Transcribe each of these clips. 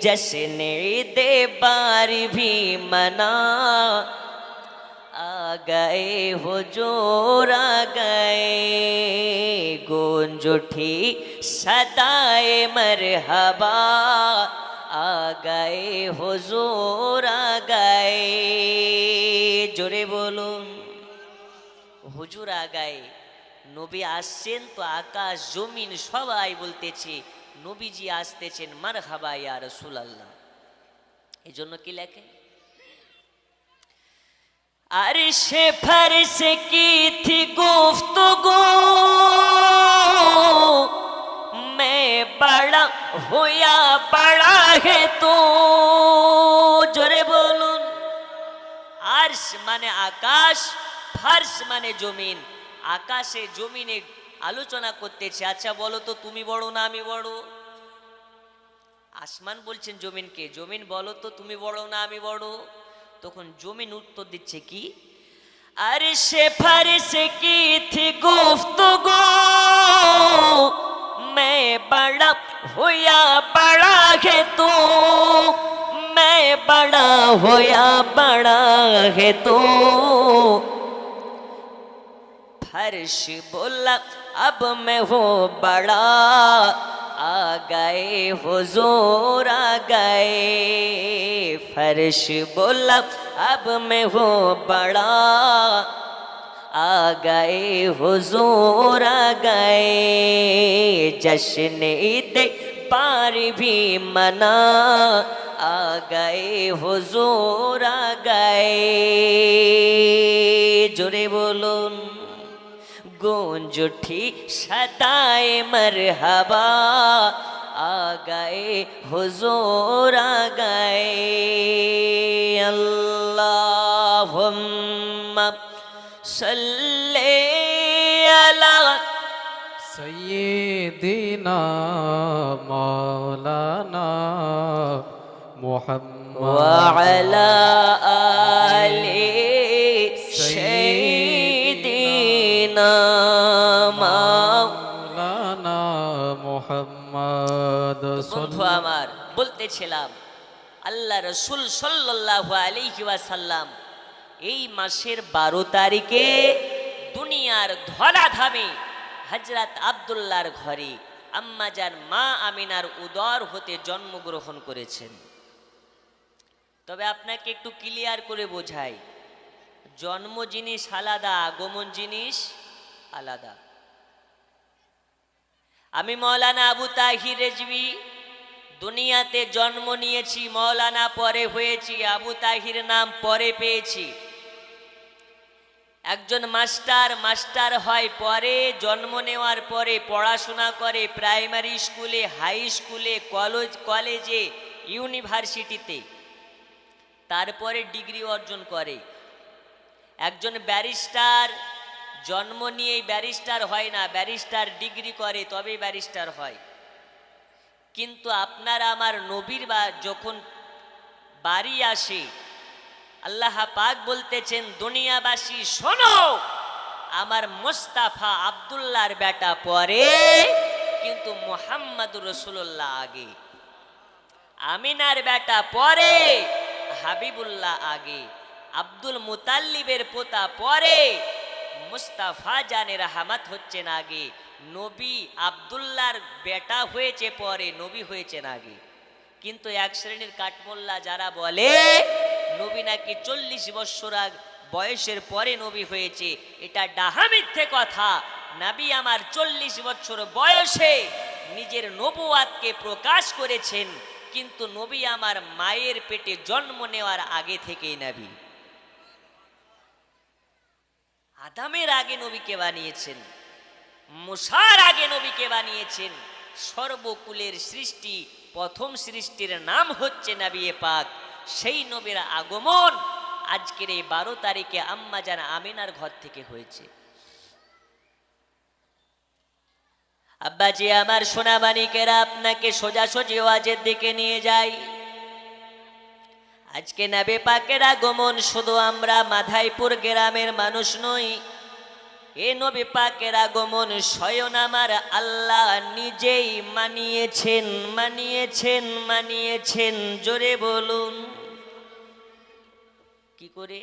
जश्न ईदे बार भी मना, आ गए हुजूर आ गए, गूंज उठी सदाए मरहबा, आ गए हुजूर आ गए। जोरे बोलुन হুজুর আগায়। নবী আসছেন তো আকাশ জমিন সবাই বলতেছে নবীজি আসতেছেন, মারহাবা ইয়া রাসূলুল্লাহ। এই জন্য কি লেখে, আরশে ফরশ কি থি গুফতগু, मैं बड़ा हुआ बड़ा है तो। জোরে বলুন, আরশ মানে আকাশ, ফার্শ মানে জমিন। আকাশে জমিনে আলোচনা করতেছে, আচ্ছা বলো তো তুমি বড় না আমি বড়? আসমান বলছেন জমিনকে, জমিন বলো তো তুমি বড় না আমি বড়? তখন জমিন উত্তর দিচ্ছে কি, আরশে ফরশ কি থি গুফতগু, मैं बड़ा हुआ बड़ा है तू, मैं बड़ा हुआ बड़ा है तू। फर्श बोला अब मैं हो बड़ा, आ गए हुजूर आ गए। फर्श बोला अब मैं हो बड़ा, आ गए हुजूर आ गए, जश्न ईदे पार भी मना, आ गए हुजूर आ गए। जोरे बोलुन, गूंज उठी सदाए मरहबा, आ गए हुजूर आ गए। अल्लाहुम्मा सल्ले अला सय्यिदिना मौलाना मुहम्मद व अला आले सय्यिदिना मौलाना मुहम्मद। বন্ধু আমার বলতেছিলাম, আল্লাহ রসুল সাল্লাল্লাহু আলাইহি ওয়াসাল্লাম এই মাসের 12 তারিখে দুনিয়ার ধরাধামে হযরত আব্দুল্লাহর ঘরে আম্মাজান মা আমিনার উদর হতে জন্মগ্রহণ করেছেন। তবে আপনাকে একটু ক্লিয়ার করে বোঝাই, জন্ম জিনিস আলাদা, আগমন জিনিস আলাদা। আমি মৌলানা আবু তাহির রেজভী দুনিয়াতে জন্ম নিয়েছি, মৌলানা পরে হয়েছি, আবু তাহির নাম পরে পেয়েছি। একজন মাস্টার হয় পরে, জন্ম নেওয়ার পরে পড়াশোনা করে প্রাইমারি স্কুলে, হাই স্কুলে, কলেজে, ইউনিভার্সিটিতে, তারপরে ডিগ্রি অর্জন করে। একজন ব্যারিস্টার জন্ম নিয়েই ব্যারিস্টার হয় না, ব্যারিস্টার ডিগ্রি করে তবেই ব্যারিস্টার হয়। কিন্তু আপনার আমার নবীর যখন বাড়ি আসে, আল্লাহ পাক বলতেছেন দুনিয়াবাসী শোনো, আমার মুস্তাফা আব্দুল্লাহর বেটা পরে, কিন্তু মুহাম্মাদুর রাসূলুল্লাহ আগে। আমিনার বেটা পরে, হাবিবুল্লাহ আগে। আব্দুল মুতাল্লিবের পোতা পরে, মুস্তাফা জানে রহমত হচ্ছেন আগে। নবী আব্দুল্লাহর বেটা হয়েছে পরে, নবী হয়েছেন আগে। কিন্তু এক শ্রেণীর কাঠমোল্লা যারা বলে নবী নাকি 40 বছর বয়সের পরে নবী হয়েছে, এটা ডাহা মিথ্যে কথা। নবী আমার 40 বছর বয়সে নিজের নবুয়াতকে প্রকাশ করেছেন, কিন্তু নবী আমার মায়ের পেটে জন্ম নেওয়ার আগে থেকেই নবী। আদমের আগে নবীকে বানিয়েছেন, মুসার আগে নবীকে বানিয়েছেন। সর্বকুলের সৃষ্টি, প্রথম সৃষ্টির নাম হচ্ছে নবী পাক। সেই নবীর আগমন আজকের এই 12 তারিখে আম্মাজান আমিনার ঘর থেকে হয়েছে। আব্বাজি আমার সোনা মানিকেরা, আপনাকে সোজাসুজি ওয়াজের দিকে নিয়ে যাই। আজকে নবী পাকের আগমন শুধু আমরা মাধাইপুর গ্রামের মানুষ নই, এ নবী পাকের আগমন স্বয়ং আমার আল্লাহ নিজেই মানিয়েছেন, মানিয়েছেন, মানিয়েছেন। জোরে বলুন কি করে?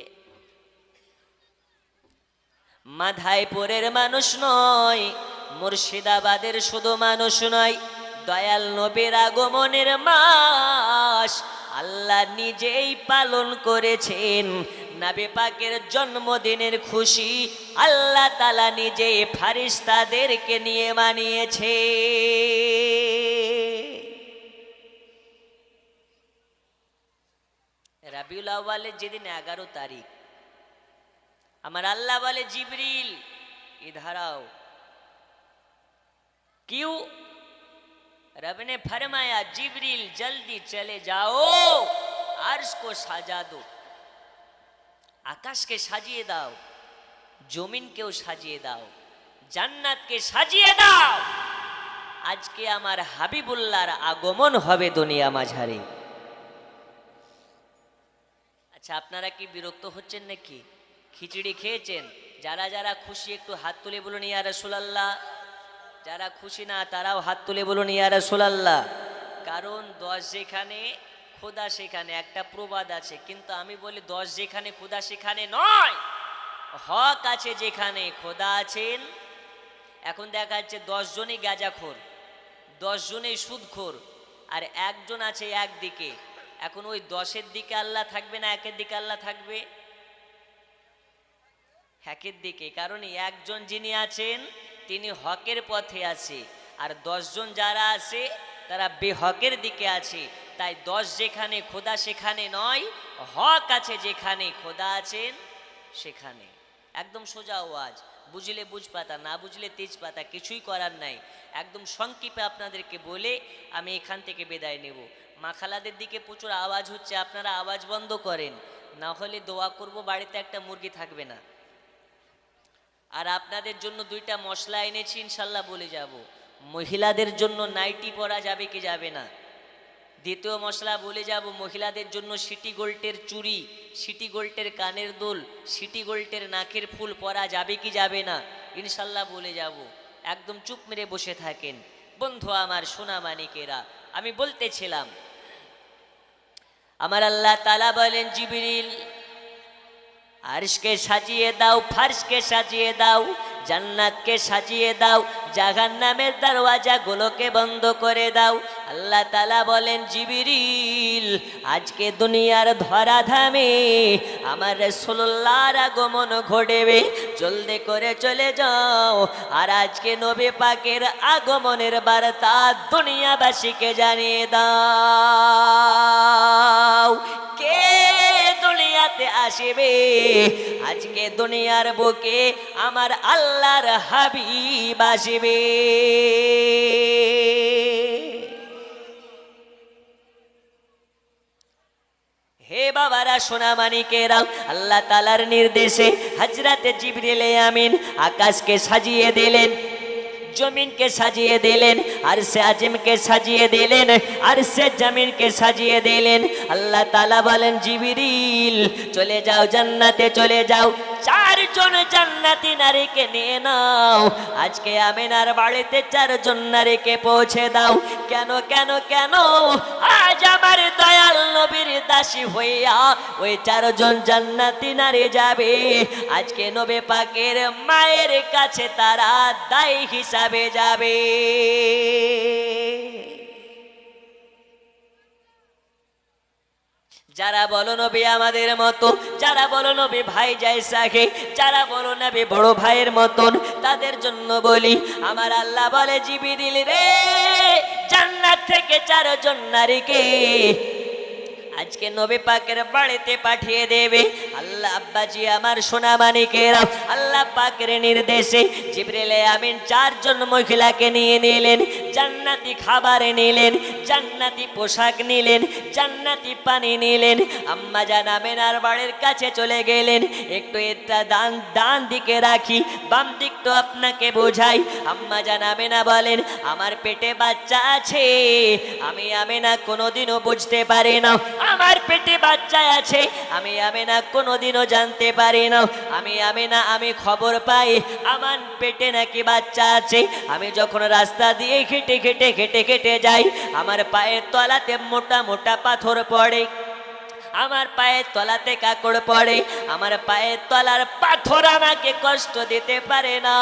মাধাইপুরের মানুষ নয়, মুর্শিদাবাদের শুধু মানুষ নয়, দয়াল নবীর আগমনের মাস আল্লাহ নিজেই পালন করেছেন। নবী পাকের জন্মদিনের খুশি আল্লাহ তাআলা নিজেই ফেরেশতাদেরকে নিয়ে মানিয়েছে। রবিউল আউয়ালের যেদিন 11 তারিখ, আমার আল্লাহ বলে জিবরিল इधर आओ। क्यों? रब ने फरमाया जिब्रील जल्दी चले जाओ, अर्श को सजा दो, आकाश के साजिए दाओ, जमीन के साजिए दाओ, জান্নাত কে সাজিয়ে দাও। আজকে আমার হাবিবুল্লাহর আগমন হবে দুনিয়া মাঝারে। আচ্ছা, আপনারা কি বিরক্ত হচ্ছেন নাকি? খিচুড়ি খেয়েছেন? যারা যারা খুশি একটু হাত তুলে বলুন ইয়া রাসূলুল্লাহ। যারা খুশি না তারাও হাত তুলে বলুন ইয়া রাসূলুল্লাহ। কারণ 10 যেখানে খোদা সেখানে, একটা প্রবাদ আছে, কিন্তু আমি বলি 10 যেখানে খোদা সেখানে নয়, হক আছে যেখানে খোদা আছেন। এখন দেখা যাচ্ছে 10 জনই গাঁজাখোর, 10 জনই সুদখোর, আর একজন আছে একদিকে। এখন ওই 10-এর দিকে আল্লাহ থাকবে না একের দিকে আল্লাহ থাকবে? একের দিকে। কারণ একজন যিনি আছেন তিনি হকের পথে আছে, আর 10 জন যারা আছে তারা বেহকের দিকে আছে। তাই 10 যেখানে খোদা সেখানে নয়, হক আছে যেখানে খোদা আছেন সেখানে। একদম সোজা আওয়াজ, বুঝলে বুঝ পাতা, না বুঝলে তেজ পাতা, কিছুই করার নাই। একদম সংক্ষেপে আপনাদেরকে বলে আমি এখান থেকে বিদায় নেব। মা খালাদের দিকে প্রচুর আওয়াজ হচ্ছে, আপনারা আওয়াজ বন্ধ করেন, না হলে দোয়া করব বাড়িতে একটা মুরগি থাকবে না। আর আপনাদের জন্য 2টা মশলা এনেছি, ইনশাল্লাহ বলে যাব। মহিলাদের জন্য নাইটি পরা যাবে কি যাবে না। দ্বিতীয় মশলা বলে যাব, মহিলাদের জন্য সিটি গোল্ডের চুড়ি, সিটি গোল্ডের কানের দুল, সিটি গোল্ডের নাকের ফুল পরা যাবে কি যাবে না, ইনশাল্লাহ বলে যাব। একদম চুপ মেরে বসে থাকেন। বন্ধু আমার, সোনা মানিকেরা, আমি বলতেছিলাম, আমার আল্লাহ তাআলা বলেন জিবরিল अर्श के साजिए दाओ, फर्श के साजिए दाओ, জান্নাত কে সাজিয়ে দাও, জাহান্নামের দরওয়াজা গুলোকে বন্ধ করে দাও। আল্লাহ তাআলা বলেন জিবরিল আজকে দুনিয়ার ধরাধামে আমার রাসূলুল্লাহর আগমন ঘটবে, জলদি করে চলে যাও আর আজকে নবী পাকের আগমনের বার্তা দুনিয়াবাসীকে জানিয়ে দাও। কে দুনিয়াতে আসবে? আজকে দুনিয়ার বুকে আমার আল্লাহর হাবিব আসবে। হে বাবারা, সোনা মানিকেরা, আল্লাহ তাআলার নির্দেশে হযরতে জিবরিল আমিন আকাশকে সাজিয়ে দিলেন, জমিনকে সাজিয়ে দিলেন, আরশে আজিমকে সাজিয়ে দিলেন, আরশে জমিনকে সাজিয়ে দিলেন। আল্লাহ তাআলা বলেন জিবরিল চলে যাও, জান্নাতে চলে যাও, 4 জন জান্নাতি নারীকে নিয়ে নাও। আজকে আমিনার বাড়িতে 4 জন নারীকে পৌঁছে দাও। কেন কেন কেন? আজ আমার দয়াল নবীর দাসী হইয়া ওই 4 জন জান্নাতি নারী যাবে। আজকে নবী পাকের মায়ের কাছে তারা দায়ী হিসাবে যাবে। যারা বলো নবী আমাদের মতো, যারা বলো নবী ভাই জায়সাকে, যারা বলো নবী বড় ভাইয়ের মতন, তাদের জন্য বলি আমার আল্লাহ বলে জিবরিল রে, জান্নাত থেকে 4 জন নারীকে আজকে নবী পাকের বাড়িতে পাঠিয়ে দেবে। আল্লাহ আব্বাজি আমার সোনা মানিকেরা, আল্লাহ পাকের নির্দেশে জিবরিল আমিন 4 জন মহিলাকে নিয়ে নিলেন, জান্নাতি খাবার নিলেন, জান্নাতি পোশাক নিলেন, জান্নাতি পানি নিলেন। আম্মা জান আমিনার বাড়ির কাছে চলে গেলেন। একটু এটা ডান দিকে রাখি, বাম দিকটা আপনাকে বোঝাই। আম্মা জান আমিনা বলেন আমার পেটে বাচ্চা আছে, আমি আমিনা কোনোদিনও বুঝতে পারি না আমার পেটে বাচ্চা আছে। আমি আমেনা কোনোদিনও জানতে পারি না। আমি আমেনা আমি খবর পাই আমার পেটে নাকি বাচ্চা আছে। আমি যখন রাস্তা দিয়ে হেঁটে হেঁটে হেঁটে হেঁটে যাই, আমার পায়ের তলাতে মোটা মোটা পাথর পড়ে, আমার পায়ের তলাতে কাকড় পড়ে। আমার পায়ের তলার পাথর আমাকে কষ্ট দিতে পারে না।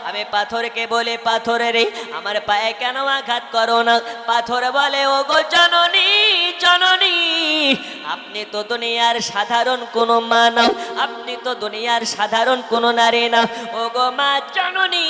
আমি পাথরকে বলে, পাথর রে আমার পায়ে কেন আঘাত করো না? পাথর বলে, ও গো জননী জননী, আপনি তো দুনিয়ার সাধারণ কোনো মা না, আপনি তো দুনিয়ার সাধারণ কোনো নারী না। ও গো মা জননী,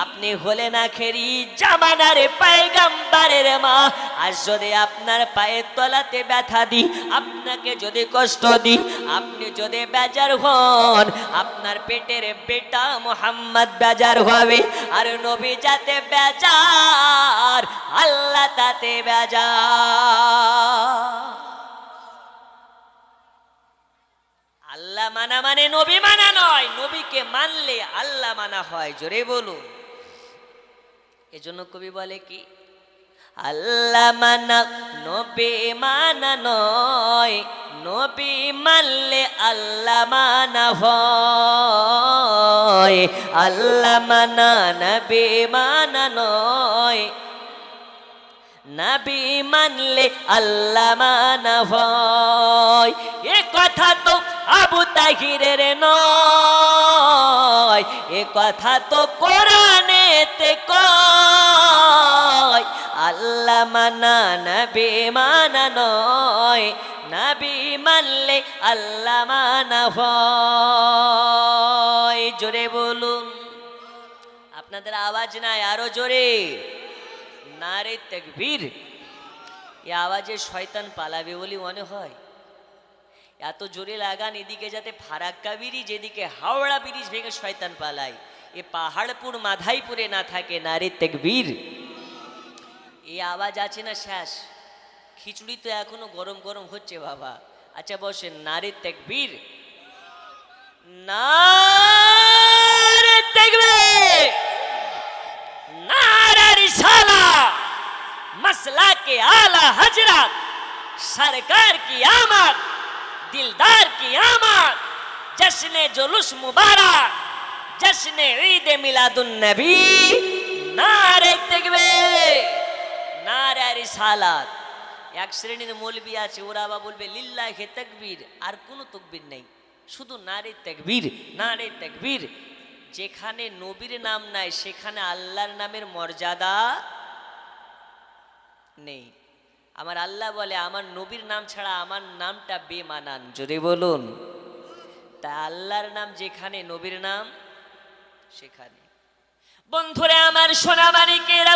আপনি হলে না খেরি জামানার পয়গম্বরের মা। আর যদি আপনার পায়ের তলাতে ব্যথা দিই, আপনাকে যদি কষ্ট দিই, আপনি যদি বেজার হন, আপনার পেটের বেটা মুহাম্মদ বেজার হবে। আর নবী যাতে বেজার, আল্লাহ তাতে বেজার। আল্লাহ মানা মানে নবী মানা নয়, নবীকে মানলে আল্লাহ মানা হয়। জোরে বলুন। এজন্য কবি বলে কি, আল্লাহ মানা নবী মানা নয়, নবী মানলে আল্লাহ মানা হয়। আল্লাহ মানা নবী মানা নয়, নবী মানলে আল্লাহ মানা হয়। এ কথা তো আবু তাহিরের নয়, এ কথা তো কোরআনেতে কয়। আল্লাহ মানা নবী মানা নয়, নবী মানলে আল্লাহ মানা হয়। জোরে বলুন। আপনাদের আওয়াজ নাই, আরো জোরে। নারে তাকবীর। এই আওয়াজে শয়তান পালাবে বলে মনে হয়। এত জোরে লাগান এদিকে যাতে ফারাক্কা ব্রিজ, যেদিকে হাওড়া ব্রিজ ভেঙে শয়তান পালায়, এ পাহাড়পুর মাধাইপুরে না থাকে। নারে তাকবীর। এই আওয়াজ আছে না শেষ। খিচুড়ি তো এখনো গরম গরম হচ্ছে বাবা। আচ্ছা বসেন। নারে তাকবীর, নারে তাকবীর, नारा रिसाला, मसला के आला हजरत, सरकार की आमद, दिलदार की आमद, जश्न जुलूस मुबारक, जश्न ईद मिलादुन नबी। नारे तकबीर, नारा रिसालात। এক শ্রেণীর মৌলবি আছে, ওরা আবার বলবে লিল্লাহি তাকবীর, আর কোনো তাকবীর নেই, শুধু নারে তাকবীর, নারে তাকবীর। যেখানে নবীর নাম নাই সেখানে আল্লাহর নামের মর্যাদা নেই। আমার আল্লাহ বলে, আমার নবীর নাম ছাড়া আমার নামটা বেমানান। যদি বলুন। তা আল্লাহর নাম যেখানে, নবীর নাম সেখানে। বন্ধুরা আমার, সোনা মানিকেরা,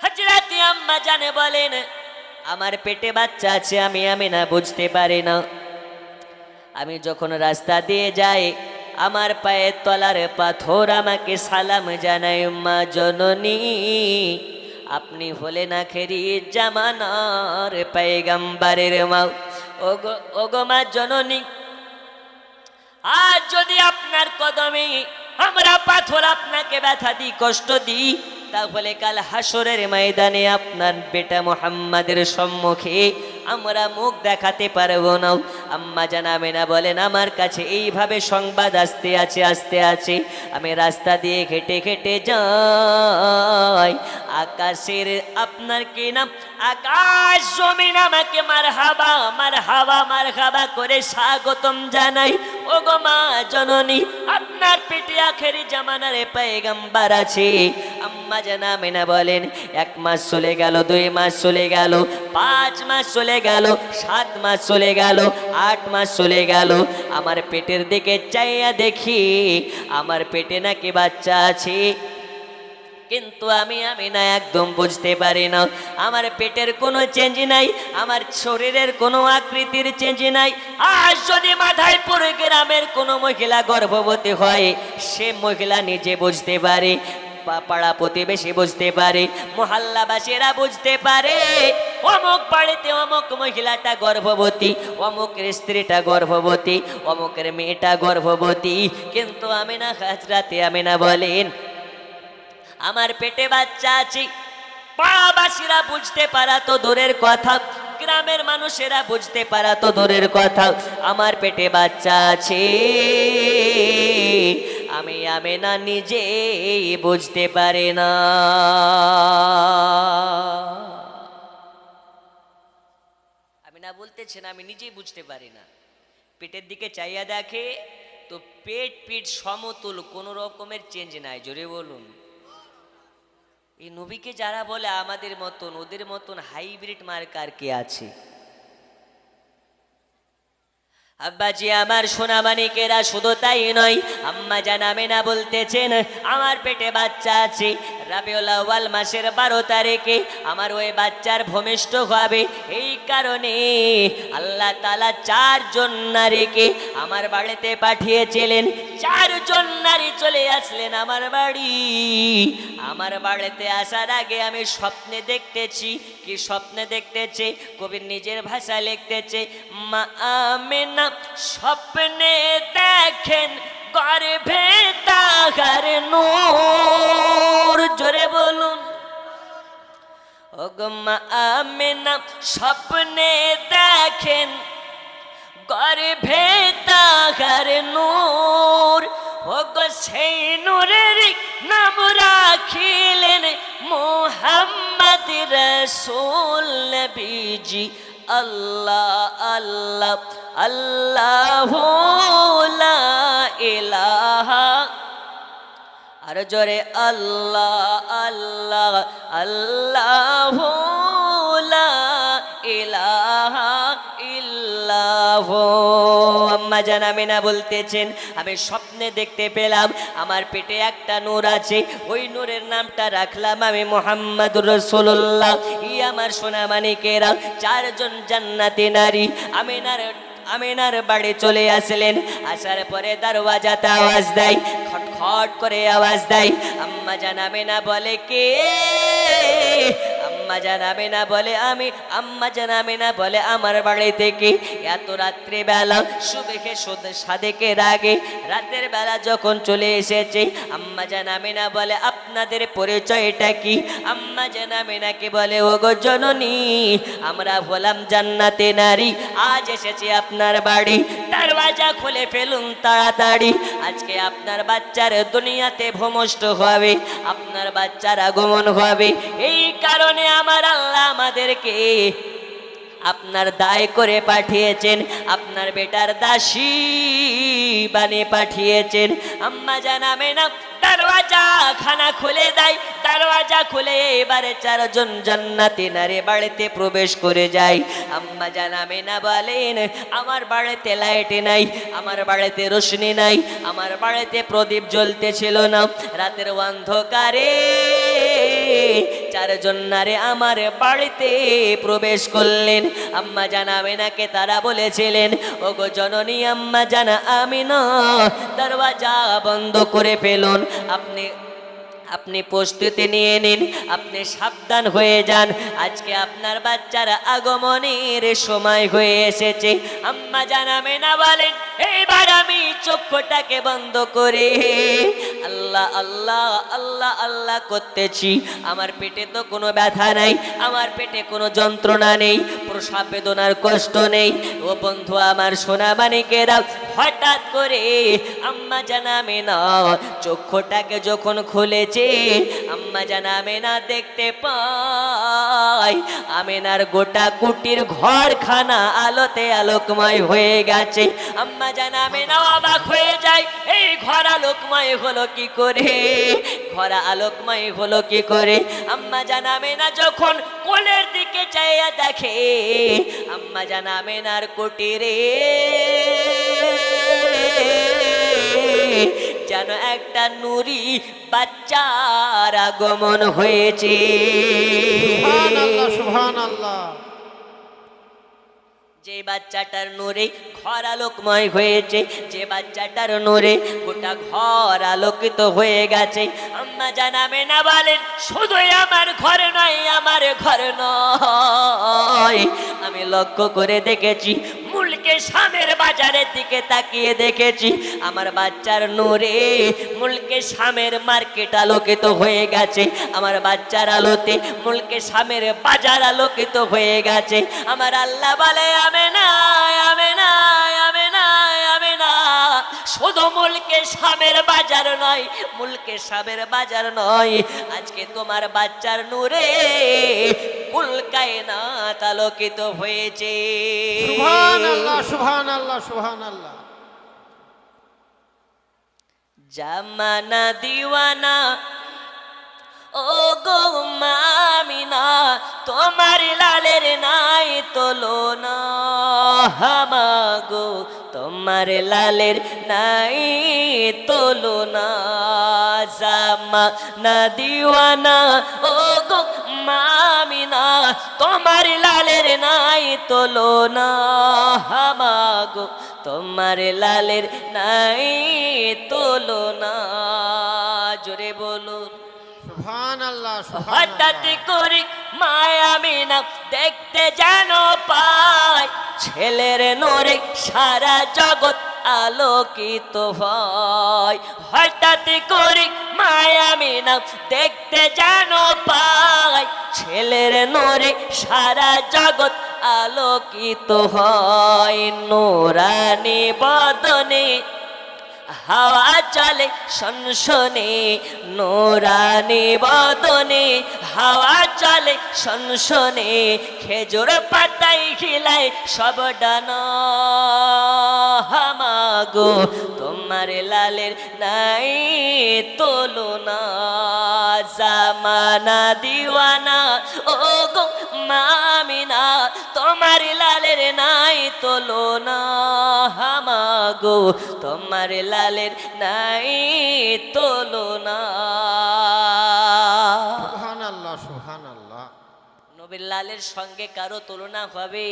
হযরত আম্মা জানে বলেন, আমার পেটে বাচ্চা আছে, আমি আমিনা বুঝতে পারি না। আমি যখন রাস্তা দিয়ে যাই, আমার পায়ের তলার পাথর আমাকে সালাম জানায়, মা জননী, আপনি হলে না খেরি জামানার পয়গম্বরের মা। ওগো মা জননী, আজ যদি আপনার কদমে আমরা পাথর আপনাকে ব্যথা দিই, কষ্ট দিই, তাহলে কাল হাসরের ময়দানে আপনার বেটা মুহাম্মাদের সম্মুখে আমরা মুখ দেখাতে পারবো না। আম্মা জানাবে না বলেন, আমার কাছে এইভাবে সংবাদ আসতে আছে। আমি রাস্তা দিয়ে হেঁটে হেঁটে যাই, আকাশের আপনার কি নাম, আকাশ জমিন আমাকে মারহাবা মারহাবা মারহাবা করে স্বাগতম জানাই। ওগো মা জননী, আপনার পেটে আখেরি জামানার পয়গম্বর আছে। আম্মা জানাবে না বলেন, 1 মাস চলে গেল, 2 মাস চলে গেল, 5 মাস চলে গেল, 7 মাস চলে গেল, 8 মাস চলে গেল। আমার পেটের দিকে চাইয়া দেখি আমার পেটে নাকি বাচ্চা আছে, কিন্তু আমি না একদম বুঝতে পারি না। আমার পেটের কোনো চেঞ্জ নাই, আমার শরীরের কোনো আকৃতির চেঞ্জ নাই। আর যদি মাধাইপুর গ্রামের কোনো মহিলা গর্ভবতী হয়, সে মহিলা নিজে বুঝতে পারে, পাড়া প্রতিবেশী বুঝতে পারে, মহল্লাবাসীরা বুঝতে পারে, অমুক বাড়িতে অমুক মহিলাটা গর্ভবতী, অমুকের স্ত্রীটা গর্ভবতী, অমুকের মেয়েটা গর্ভবতী। কিন্তু আমিনা, হযরত আমিনা বলেন, আমার পেটে বাচ্চা আছে। পাড়াবাসীরা বুঝতে পারা তো দূরের কথা, গ্রামের মানুষেরা বুঝতে পারা তো দূরের কথা, আমার পেটে বাচ্চা আছে আমি আমেনা নিজে বুঝতে পারে না। আমেনা বলতেছেন আমি নিজেই বুঝতে পারি না। পেটের দিকে চাইয়া দেখে তো পেট পিঠ সমতুল, কোনো রকমের চেঞ্জ নাই। জোরে বলুন। এই নবীকে যারা বলে আমাদের মতন, ওদের মতন হাইব্রিড মার্কার কে আছে? আব্বাজি আমার সোনা মানিকেরা, শুধু তাই নয়, আম্মা জান আমেনা বলতেছেন আমার পেটে বাচ্চা আছে। রাবিউল আউয়াল মাসের 12 তারিখে আমার ওই বাচ্চার ভূমিষ্ঠ হবে। এই কারণে আল্লাহ তাআলা 4 জন নারীকে আমার বাড়িতে পাঠিয়েছিলেন। 4 জন নারী চলে আসলেন আমার বাড়ি। আমার বাড়িতে আসার আগে আমি স্বপ্নে দেখতেছি। কি স্বপ্নে দেখতেছে? কবির নিজের ভাষা লিখতেছে, মা আমেনা স্বপ্নে দেখেন গর্ভে তাহার নূর। জোরে বলুন। ওগো মা আমেনা স্বপ্নে দেখেন গর্ভে তাহার নূর। ওগো সেই নূরের নাম রাখিলেন মুহাম্মদ রাসূল নবীজি। আল্লাহ আল্লাহ আল্লাহু লা ইলাহা, আর জোরে আল্লাহ আল্লাহ আল্লাহু লা ইলাহা ইল্লাহু। আম্মা জান আমেনা বলতেছেন আমি স্বপ্নে দেখতে পেলাম আমার পেটে একটা নূর আছে, ওই নূরের নামটা রাখলাম আমি মুহাম্মাদুর রাসূলুল্লাহ। ই আমার সোনা মানিকেরা, 4 জন জান্নাতি নারী আমেনার বাড়ি চলে আসলেন। আসার পরে দরওয়াজাতে আওয়াজ দেয়, খটখট করে আওয়াজ দেয়। আম্মা জান আমেনা বলে কে? আম্মা জান আমেনা বলে আমি। আম্মা জান আমেনা বলে আমার বাড়ি থেকে এত রাত্রে বেলা সুবেহে সাদেকের আগে রাতের বেলা যখন চলে এসেছে, আম্মা জান আমেনা বলে আপনাদের পরিচয়টা কি? আম্মা জান আমেনাকে বলে ওগো জননী, আমরা হলাম জান্নাতে নারী, আজ এসেছি আপনার বাড়ি, দরওয়াজা খুলে ফেলুন তাড়াতাড়ি। আজকে আপনার বাচ্চার দুনিয়াতে ভূমিষ্ঠ হবে, আপনার বাচ্চার আগমন হবে। এই কারণে আমার আল্লাহ আমাদেরকে আপনার দায় করে পাঠিয়েছেন, আপনার বেটার দাসী বানিয়ে পাঠিয়েছেন। আম্মা জান আমেনা দরওয়াজা খানা খুলে দেয়। দরওয়াজা খুলে এবারে 4 জন জান্নাতি নারী বাড়িতে প্রবেশ করে যায়। আম্মা জান আমেনা বলেন আমার বাড়িতে লাইট নাই, আমার বাড়িতে রোশনি নাই, আমার বাড়িতে প্রদীপ জ্বলতেছিল না। রাতের অন্ধকারে 4 জন নারী আমার বাড়িতে প্রবেশ করলেন। আম্মা জান আমেনাকে তারা বলেছিলেন ওগো জননী আম্মা জান আমেনা, দরওয়াজা বন্ধ করে ফেলুন, আপনি প্রস্তুতি নিয়ে নিন, আপনি সাবধান হয়ে যান, আজকে আপনার বাচ্চার আগমনের সময় হয়ে এসেছে। আম্মা জান আমেনা বলেন এইবার আমি চক্ষুটাকে বন্ধ করে আল্লাহ আল্লাহ আল্লাহ আল্লাহ করতেছি। আমার পেটে তো কোনো ব্যথা নাই, আমার পেটে কোনো যন্ত্রণা নেই, প্রসব বেদনার কষ্ট নেই। ও বন্ধু আমার সোনা মানিকেরা, হঠাৎ করে আম্মা জান আমেনা চক্ষুটাকে যখন খুলেছে, আম্মা জান আমেনা দেখতে পায় আমেনার গোটা কুটির ঘরখানা আলোতে আলোকময় হয়ে গেছে। আম্মা জান আমেনা অবাক হয়ে যায়, এই ঘর আলোকময় হলো কি করে, ঘর আলোকময় হলো কি করে? আম্মা জান আমেনা যখন কোলের দিকে চাইয়া দেখে, আম্মা জান আমেনার কুটিরে যেন একটা নুরি বাচ্চার আগমন হয়েছে। সুবহানাল্লাহ সুবহানাল্লাহ। যে বাচ্চাটার নূরে ঘর আলোকময় হয়েছে, যে বাচ্চাটার নূরে গোটা ঘর আলোকিত হয়ে গেছে। আম্মা জান আমেনা বলেন শুধু আমার ঘর নয়, আমার ঘর নয়, আমি লক্ষ্য করে দেখেছি মুলকে শামের বাজারের দিকে তাকিয়ে দেখেছি আমার বাচ্চার নূরে মুলকে শামের মার্কেট আলোকিত হয়ে গেছে, আমার বাচ্চার আলোতে মুলকে শামের বাজার আলোকিত হয়ে গেছে। আমার আল্লাহ বলে আমেনা আমেনা আমেনা আমেনা, শুধু মুলকে শামের বাজার নয়, মুলকে শামের বাজার নয়, আজকে তোমার বাচ্চার নূরে কুল কায়নাত আলোকিত হয়েছে। সুবহানাল্লাহ সুবহানাল্লাহ সুবহানাল্লাহ। জামানা দিওয়ানা ও গো মামিনা, তোমার লালের নাই তুলনা, হামাগো তোমার লালের নাই তুলনা। জামানা দিওয়ানা ও গো মামিনা, তোমার লালের নাই তুলনা, হামাগো তোমার লালের নাই তুলনা। জোরে বলুন সুবহানাল্লাহ হঠাৎ সুবহানাল্লাহ। করে মায়ামিনা দেখতে যেন পায়, ছেলের নূরে সারা জগৎ আলোকিত হয়। হঠাৎ করে মায়ামিনা দেখতে যেন পায়, ছেলের নূরে সারা জগৎ আলোকিত হয়। নূরানি বদনে হাওয়া চলে শনশনে, নূরানি বদনে হাওয়া চলে শনশনে, খেজুর পাতায় খিলায় সব ডানা, হামাগো তোমার লালের নাই তুলনা। জামানা দিওয়ানা ও গো মামিনা, তোমার লালের নাই তুলনা, হামাগো তোমার লালের নাই তুলনা। সুবহানাল্লাহ সুবহানাল্লাহ। নবীর লালের সঙ্গে কারো তুলনা হবে?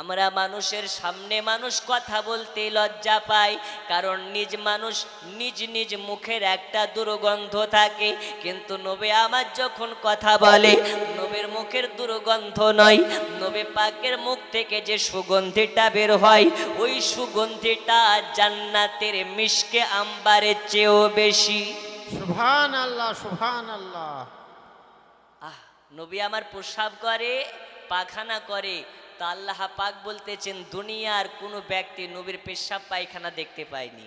আমরা মানুষের সামনে মানুষ কথা বলতে লজ্জা পাই, কারণ নিজ মানুষ নিজ নিজ মুখের একটা দুর্গন্ধ থাকে, কিন্তু নবী আমার যখন কথা বলে নবীর মুখের দুর্গন্ধ নয়, নবী পাকের মুখ থেকে যে সুগন্ধিটা বের হয় ওই সুগন্ধিটা জান্নাতের মিশকে আম্বারের চেয়েও বেশি। সুবহানাল্লাহ সুবহানাল্লাহ। নবী আমার প্রস্রাব করে পায়খানা করে, তা আল্লাহ পাক বলতেছেন দুনিয়ার কোনো ব্যক্তি নবীর পেশাব পায়খানা দেখতে পায়নি।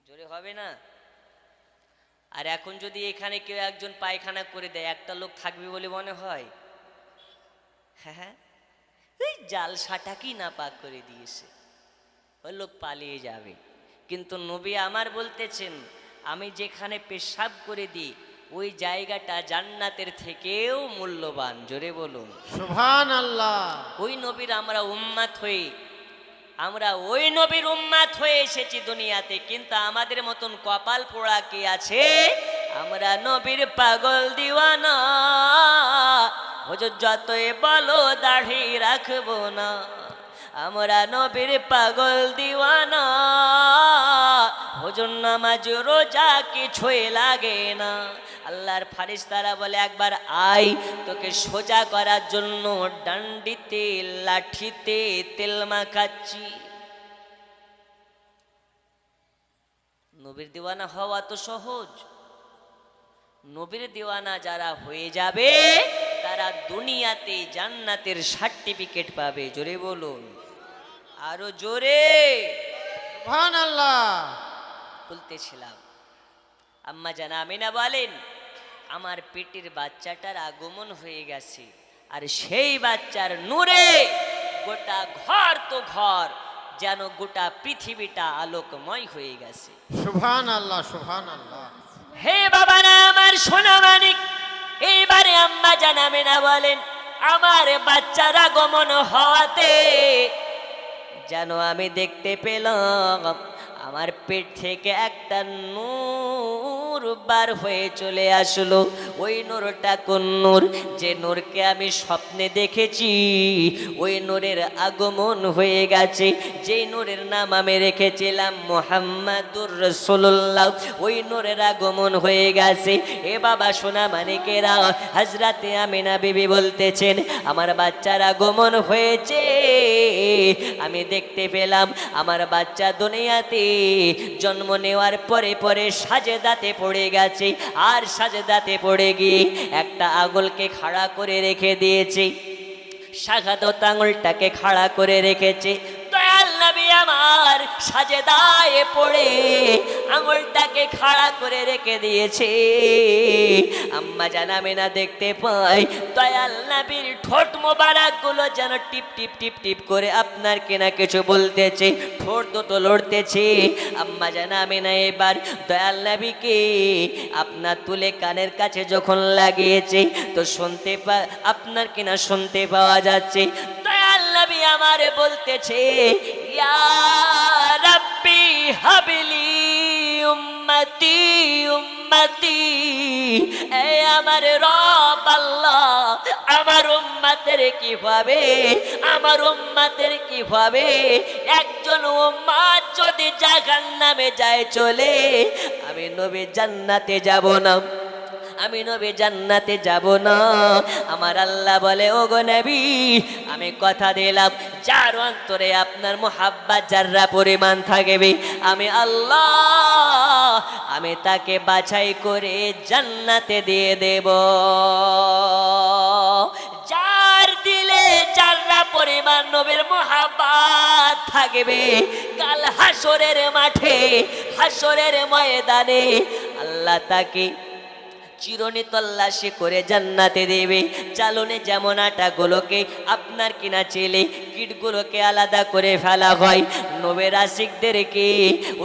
জোরে হবে না? আর এখন যদি এখানে কেউ একজন পায়খানা করে দেয়, একটা লোক থাকবে বলে মনে হয়? হ্যাঁ, এই জালসাটা কি না পাক করে দিয়েছে, ওই লোক পালিয়ে যাবে। কিন্তু নবী আমার বলতেছেন আমি যেখানে পেশাব করে দিই ওই জায়গাটা জান্নাতের থেকেও মূল্যবান। জোরে বলুন সুবহানাল্লাহ। ওই নবীর আমরা উম্মাত হয়ে, আমরা ওই নবীর উম্মাত হয়ে এসেছি দুনিয়াতে, কিন্তু আমাদের মতন কপাল পোড়া কি আছে? আমরা নবীর পাগল দিওয়ানা, হুজুর যতই বলো দাড়ি রাখবো না, আমরা নবীর পাগল দিওয়ানা, হুজুর নামাজ রোজা কিছুই লাগে না। আল্লাহর ফারিস্তারা বলে একবার আয় তোকে সোজা করার জন্য ডান্ডিতে লাঠিতে তেল মাখাচ্ছি। নবীর দিওয়ানা হওয়া তো সহজ। নবীর দিওয়ানা যারা হয়ে যাবে তারা দুনিয়াতে জান্নাতের সার্টিফিকেট পাবে। জোরে বলুন, আরো জোরে। সুবহানাল্লাহ। বলতেছিলাম আম্মা জান আমিনা বলেন আমার পেটের বাচ্চাটার আগমন হয়ে গেছে, আর সেই বাচ্চার নূরে গোটা ঘর তো ঘর, যেন গোটা পৃথিবীটা আলোকময় হয়ে গেছে। সুবহানাল্লাহ সুবহানাল্লাহ। হে বাবা না আমার সোনা মানিক, এইবারে আম্মা জান আমিনা বলেন আমার বাচ্চার আগমন হওয়াতে যেন আমি দেখতে পেলাম আমার পেট থেকে একটা নূর নূর বার হয়ে চলে আসলো। ওই নূরটা কোন নূর? যে নূরকে আমি স্বপ্নে দেখেছি, ওই নূরের আগমন হয়ে গেছে। যেই নূরের নাম আমি রেখেছিলাম মুহাম্মাদুর রাসূলুল্লাহ, ওই নূরের আগমন হয়ে গেছে। এ বাবা সোনা মানিকেরা, হযরতে আমিনা বিবি বলতেছেন, আমার বাচ্চার আগমন হয়েছে। আমি দেখতে পেলাম আমার বাচ্চা দুনিয়াতে জন্ম নেওয়ার পরে পরে সাজেদাতে পড়ে গেছে। আর সাজেদাতে পড়ে গিয়ে একটা আঙুলকে খাড়া করে রেখে দিয়েছে, শাহাদত আঙুলটাকে খাড়া করে রেখেছে। দয়াল নবী আমার সাজেদায় পড়ে আঙুলটাকে খাড়া করে রেখে দিয়েছে। আম্মা জান আমিনা দেখতে পাই দয়াল নবীর ঠোঁট মোবারক গুলো যেন টিপ টিপ টিপ টিপ করে আপনার কেনা কিছু বলতেছে, ঠোঁট দুটো লড়তেছে। আম্মা জান আমিনা এবার দয়াল নবীকে আপনার তুলে কানের কাছে যখন লাগিয়েছে, তো শুনতে আপনার কিনা শুনতে পাওয়া যাচ্ছে দয়াল নবী আমার বলতেছে, ইয়া রাব্বি হাবলি উম্মতি উম্মতি, এ আমার রব আল্লাহ, আমার উম্মতের কি হবে, আমার উম্মতের কি হবে? একজন উম্মত যদি জাহান্নামে যায় চলে, আমি নবী জান্নাতে যাব না, আমি নবী জান্নাতে যাব না। আমার আল্লাহ বলে, ওগো নবী, আমি কথা দিলাম যার অন্তরে আপনার মুহাব্বত যারা পরিমাণ থাকবে, আমি আল্লাহ আমি তাকে বাছাই করে জান্নাতে দিয়ে দেব। যার দিলে যারা পরিমাণ নবীর মুহাব্বত থাকবে, কাল হাসরের মাঠে, হাসরের ময়দানে আল্লাহ তাকে চিরনি তল্লাশি করে জান্নাতে দেবে। চালনে যেমন আটাগুলোকে আপনার কিনা চেলে কিটগুলোকে আলাদা করে ফেলা হয়, নবীর আশিকদেরকে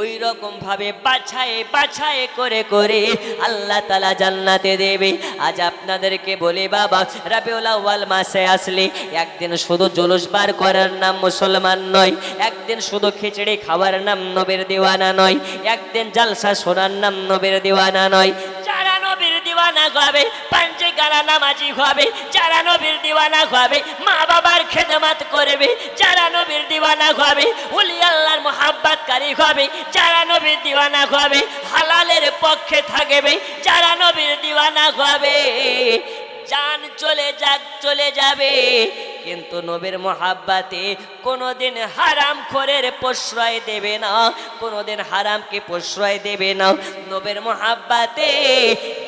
ওই রকম ভাবে বাছায় বাছায় করে করে আল্লাহ তাআলা জান্নাতে দেবে। আজ আপনাদেরকে বলি বাবা, রাবিউল আউয়াল মাসে আসলে একদিন শুধু জুলুস বার করার নাম মুসলমান নয়, একদিন শুধু খিচড়ি খাওয়ার নাম নবীর দিওয়ানা নয়, একদিন জালসা শোনার নাম নবীর দিওয়ানা নয়। যারা নবীর দিওয়ানা হবে, পাঞ্জে গানা নামাজি হবে, যারা নবীর দিওয়ানা হবে, মা বাবার খেদমত করবে, যারা নবীর দিওয়ানা হবে, ওলি আল্লাহর মুহাব্বতকারী হবে, যারা নবীর দিওয়ানা হবে, হালালের পক্ষে থাকবে, যারা নবীর দিওয়ানা হবে, জান চলে যাক চলে যাবে, কিন্তু নবীর মুহাব্বতে কোনোদিন হারাম খোরের প্রশ্রয় দেবে না, কোনোদিন হারামকে প্রশ্রয় দেবে না। নবীর মুহাব্বতে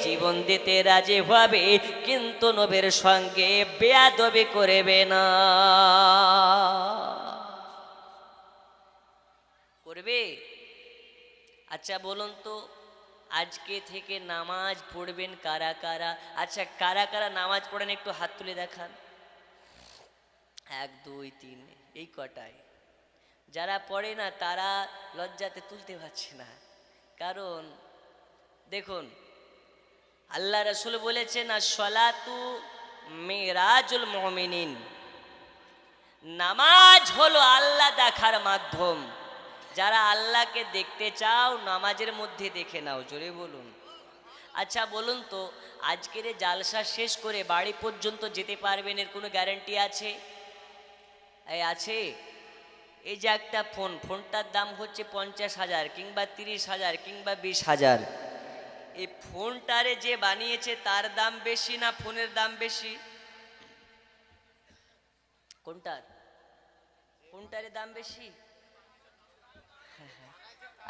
জীবন দিতে রাজি হবে, কিন্তু নবীর সঙ্গে বেয়াদবি করবে না। করবে? আচ্ছা বলুন তো, আজকে থেকে নামাজ পড়বেন কারা কারা? আচ্ছা কারা কারা নামাজ পড়েন একটু হাত তুলে দেখান। 1 2 3, এই কটায়। যারা পড়ে না তারা লজ্জাতে তুলতে পারছে না, কারণ দেখুন আল্লাহ রাসূল বলেছেন, আস-সালাতু মিরাজুল মুমিনিন, নামাজ হলো আল্লাহ দেখার মাধ্যম। যারা আল্লাহকে দেখতে চাও নামাজের মধ্যে দেখে নাও, জোরে বলুন। আচ্ছা বলুন তো, আজকের জালসা শেষ করে বাড়ি পর্যন্ত যেতে পারবেন এর কোনো গ্যারান্টি আছে? এই আছে? এই যে একটা ফোনটার দাম হচ্ছে 50,000 কিংবা 30,000 কিংবা 20,000, এই ফোনটারে যে বানিয়েছে তার দাম বেশি না ফোনের দাম বেশি? কোনটার? ফোনটারে দাম বেশি?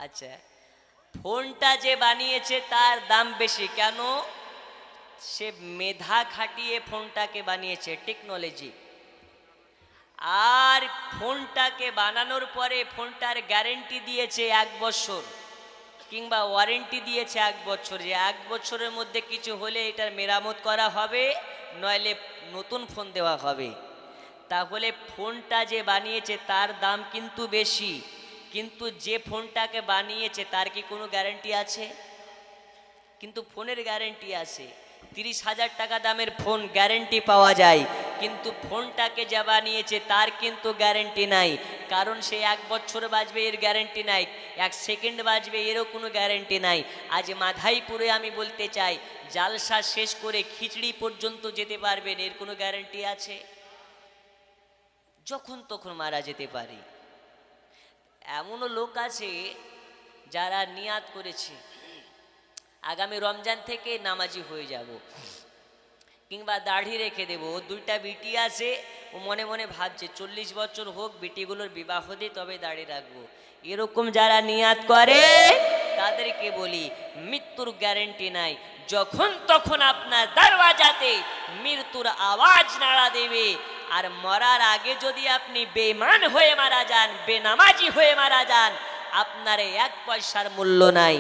আচ্ছা, ফোনটা যে বানিয়েছে তার দাম বেশি কেন? সে মেধা খাটিয়ে ফোনটাকে বানিয়েছে, টেকনোলজি। আর ফোনটাকে বানানোর পরে ফোনটার গ্যারেন্টি দিয়েছে 1 বছর কিংবা ওয়ারেন্টি দিয়েছে 1 বছর, যে 1 বছরের মধ্যে কিছু হলে এটার মেরামত করা হবে, নইলে নতুন ফোন দেওয়া হবে। তাহলে ফোনটা যে বানিয়েছে তার দাম কিন্তু বেশি, কিন্তু যে ফোনটাকে বানিয়েছে তার কি কোনো গ্যারান্টি আছে? কিন্তু ফোনের গ্যারান্টি আছে। 30,000 টাকা দামের ফোন গ্যারান্টি পাওয়া যায়, কিন্তু ফোনটাকে যা বানিয়েছে তার কিন্তু গ্যারেন্টি নাই, কারণ সে 1 বছর বাজবে এর গ্যারেন্টি নাই, 1 সেকেন্ড বাজবে এরও কোনো গ্যারেন্টি নাই। আজ মাধাইপুরে আমি বলতে চাই, জালসা শেষ করে খিচড়ি পর্যন্ত যেতে পারবেন, এর কোনো গ্যারেন্টি আছে? যখন তখন মারা যেতে পারে। এমনও লোক আছে যারা নিয়াত করেছে আগামী রমজান থেকে নামাজি হয়ে যাব, কিংবা দাড়ি রেখে দেবো। ও 2টা বিটি আছে, ও মনে মনে ভাবছে 40 বছর হোক বিটিগুলোর বিবাহ দিয়ে তবে দাড়ি রাখবো। এরকম যারা নিয়াত করে তাদেরকে বলি মৃত্যুর গ্যারেন্টি নাই। যখন তখন আপনার দরওয়াজাতে মৃত্যুর আওয়াজ নাড়া দেবে। আর মরার আগে যদি আপনি বেঈমান হয়ে মারা যান, বেনামাজি হয়ে মারা যান, আপনার 1 পয়সার মূল্য নাই।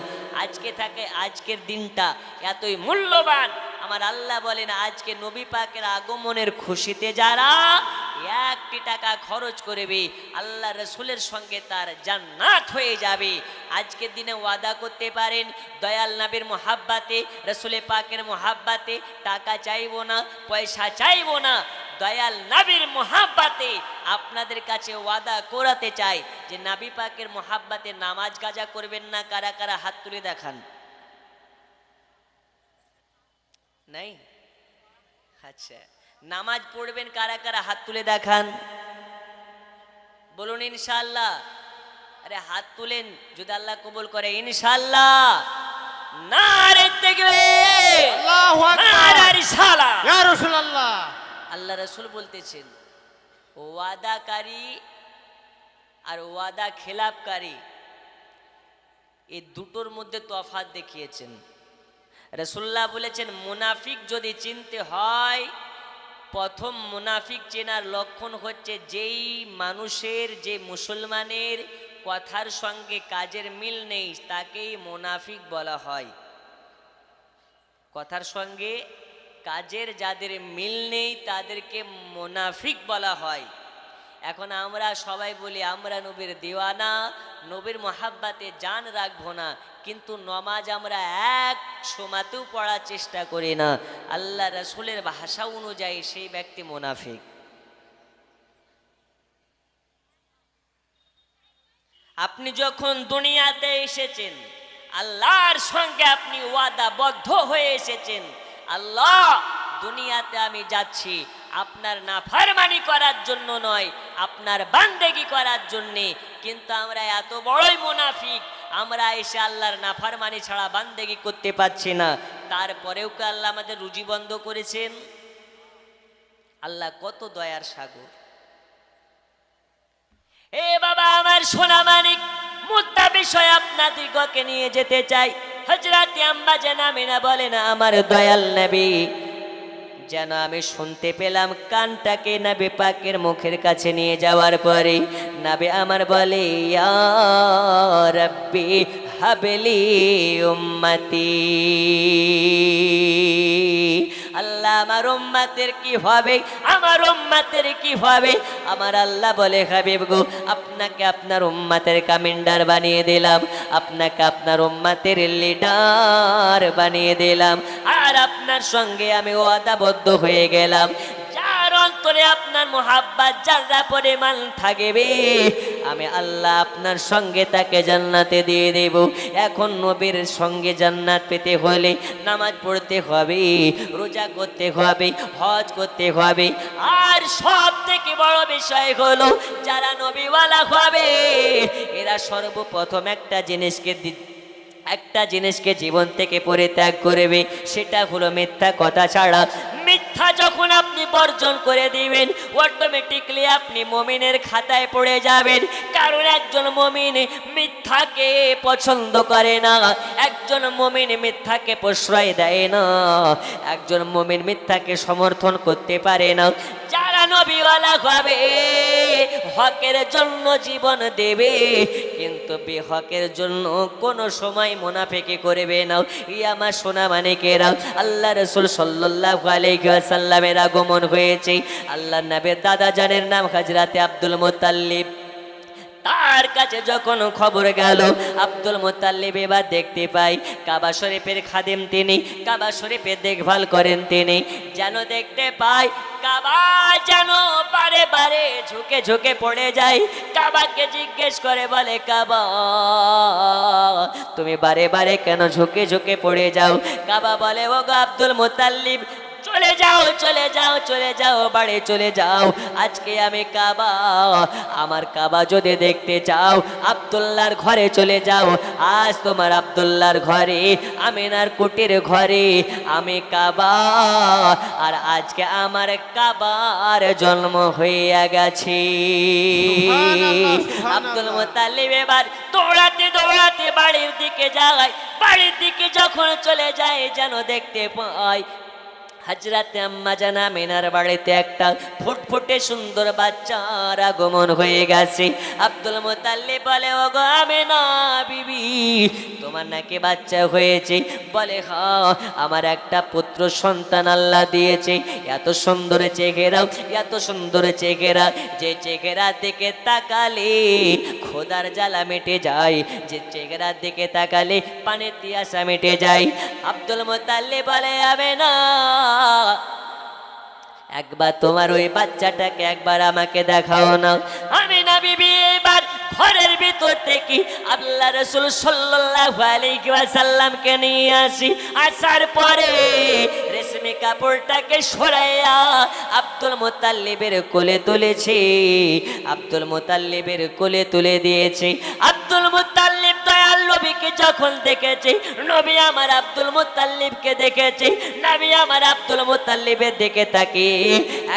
আজকের দিনটা এতই মূল্যবান। আমার আল্লাহ বলেন, আজকে নবী পাকের আগমনের খুশিতে যারা 1টি টাকা খরচ করবে, আল্লাহ রসুলের সঙ্গে তার জান্নাত হয়ে যাবে। আজকের দিনে ওয়াদা করতে পারেন, দয়াল নবীর মোহাব্বাতে, রসুলে পাকের মোহাব্বাতে টাকা চাইবো না, পয়সা চাইবো না, দয়াল নবীর মোহাব্বাতে আপনাদের কাছে ওয়াদা করাতে চাই যে নবী পাকের মোহাব্বাতে নামাজ কাজা করবেন না। কারা কারা হাত তুলে দেখান? নাই? আচ্ছা, নামাজ পড়বেন কারা কারা হাত তুলে দেখান, বলুন ইনশাআল্লাহ। আরে হাত তুলেন, যদি আল্লাহ কবুল করে ইনশাআল্লাহ। নারে তাকবীর, আল্লাহু আকবার, নারে রিসালাত। ইয়া রাসূলুল্লাহ। আল্লাহ রসুল বলতেছেন, ওয়াদাকারী আর ওয়াদা খেলাপকারী এই দুটোর মধ্যে তফাৎ দেখিয়েছেন। রসুল্লাহ বলেছেন, মুনাফিক যদি চিনতে হয়, প্রথম মুনাফিক চেনার লক্ষণ হচ্ছে যেই মানুষের, যে মুসলমানের কথার সঙ্গে কাজের মিল নেই, তাকেই মুনাফিক বলা হয়। কথার সঙ্গে কাজের যাদের মিল নেই তাদেরকে মুনাফিক বলা হয়। এখন আমরা সবাই বলি আমরা নবীর দিওয়ানা, নবীর মোহাব্বাতে জান রাখবো না, কিন্তু নমাজ আমরা 1 সময়তেও পড়ার চেষ্টা করি না। আল্লাহ রসুলের ভাষা অনুযায়ী সেই ব্যক্তি মুনাফিক। আপনি যখন দুনিয়াতে এসেছেন, আল্লাহর সঙ্গে আপনি ওয়াদাবদ্ধ হয়ে এসেছেন, আল্লাহ দুনিয়াতে আমি যাচ্ছি আপনার নাফরমানি করার জন্য নয়, আপনার বান্দেগি করার জন্যে। কিন্তু আমরা এত বড়ই মুনাফিক, আমরা এসে আল্লাহর নাফরমানি ছাড়া বান্দেগি করতে পারছি না। তারপরেও কি আল্লাহ আমাদের রুজি বন্ধ করেছেন? আল্লাহ কত দয়ার সাগর। এ বাবা আমার সোনা মানিক, মুদ্রা বিষয় আপনাদিগকে নিয়ে যেতে চাই। হযরত আম্মা জান আমিনা বলেন, আমার দয়াল নবী যেন আমি শুনতে পেলাম, কানটাকে নবী পাকের মুখের কাছে নিয়ে যাওয়ার পরে নবী আমার বলে, ইয়া রাব্বি হাবলি উম্মতি। আল্লাহ আমার উম্মতের কি হবে, আমার উম্মতের কি হবে? আমার আল্লাহ বলে, হাবিব গো, আপনাকে আপনার উম্মতের কমান্ডার বানিয়ে দিলাম, আপনাকে আপনার উম্মতের লিডার বানিয়ে দিলাম, আর আপনার সঙ্গে আমি ওয়াদাবদ্ধ হয়ে গেলাম, যার অন্তরে আপনার মোহাব্বত যারা পরিমাণ থাকবে, আমি আল্লাহ আপনার সঙ্গে তাকে জান্নাতে দিয়ে দেব। এখন নবীর সঙ্গে জান্নাত পেতে হলে নামাজ পড়তে হবে, রোজা করতে হবে, হজ করতে হবে, আর সব থেকে বড় বিষয় হলো যারা নবীওয়ালা হবে এরা সর্বপ্রথম একটা জিনিসকে জীবন থেকে পরিত্যাগ করবে, সেটা হলো মিথ্যা কথা ছাড়া। মিথ্যা যখন আপনি বর্জন করে দিবেন, অটোমেটিকলি আপনি মুমিনের খাতায় পড়ে যাবেন। কারণ একজন মুমিন মিথ্যাকে পছন্দ করে না, একজন মুমিন মিথ্যাকে প্রশ্রয় দেয় না, একজন মুমিন মিথ্যাকে সমর্থন করতে পারে না। যারা নবীওয়ালা হবে হকের জন্য জীবন দেবে, কিন্তু বেহকের জন্য কোনো সময় মুনাফিকি করবে না। আমার সোনা মানিকেরা, আল্লাহ রাসূল সাল্লাল্লাহু আলাইহি ওয়াসাল্লামের আগমন হয়েছে। আল্লাহর নবীর দাদা জানের নাম হযরত আব্দুল মুত্তালিব। তার কাছে যখন খবর গেল, আব্দুল মুত্তালিব এবার দেখতে পাই কাবা শরীফের খাদেম তিনি, কাবা শরীফের দেখভাল করেন তিনি, যেন দেখতে পাই কাবা যেন বারে বারে ঝুঁকে ঝুঁকে পড়ে যায়। কাবাকে জিজ্ঞেস করে, বলে কাবা তুমি বারে বারে কেন ঝুঁকে ঝুঁকে পড়ে যাও? কাবা বলে, ও গো আব্দুল মুত্তালিব, চলে যাও চলে যাও চলে যাও, বাড়ি চলে যাও। আজকে আমি কাবা, আমার কাবা যদি দেখতে চাও আব্দুল্লাহর ঘরে চলে যাও। আজ তোমার আব্দুল্লাহর ঘরে, আমিনার কুটির ঘরে আমি কাবা, আর আজকে আমার কাবার জন্ম হয়ে গেছে। আব্দুল মুত্তালিব এবার দৌড়াতে দৌড়াতে বাড়ির দিকে যায়। বাড়ির দিকে যখন চলে যায়, যেন দেখতে পায় হযরতে আম্মা জান আমিনার বাড়িতে একটা ফুটফুটে সুন্দর বাচ্চার আগমন হয়ে গেছে। আব্দুল মুত্তালিব বলে, ও গো আমিনা বিবি, তোমার নাকি বাচ্চা হয়েছে? বলে, হ্যাঁ, আমার একটা পুত্র সন্তান আল্লাহ দিয়েছে। এত সুন্দর চেহারা, এত সুন্দর চেহারা, যে চেহারা দিকে তাকালে খোদার জ্বালা মিটে যায়, যে চেহারার দিকে তাকালে পানির পিয়াসা মিটে যায়। আব্দুল মুত্তালিব বলে, আমিনা, একবার তোমার ওই বাচ্চাটাকে একবার আমাকে দেখাও না। আমিনা বিবি এবার ঘরের ভিতর থেকে আল্লাহ রাসূল সাল্লাল্লাহু আলাইহি ওয়াসাল্লামকে নিয়ে আসি। আসার পরে রেশমি কাপড়টাকে সরাইয়া আব্দুল মুত্তালিবের কোলে তুলেছে, আব্দুল মুত্তালিবের কোলে তুলে দিয়েছে। আব্দুল মুত্তালিব দয়াল নবীকে যখন দেখেছে, নবী আমার আব্দুল মুত্তালিবকে দেখেছে, নবী আমার আব্দুল মুত্তালিবের দিকে তাকিয়ে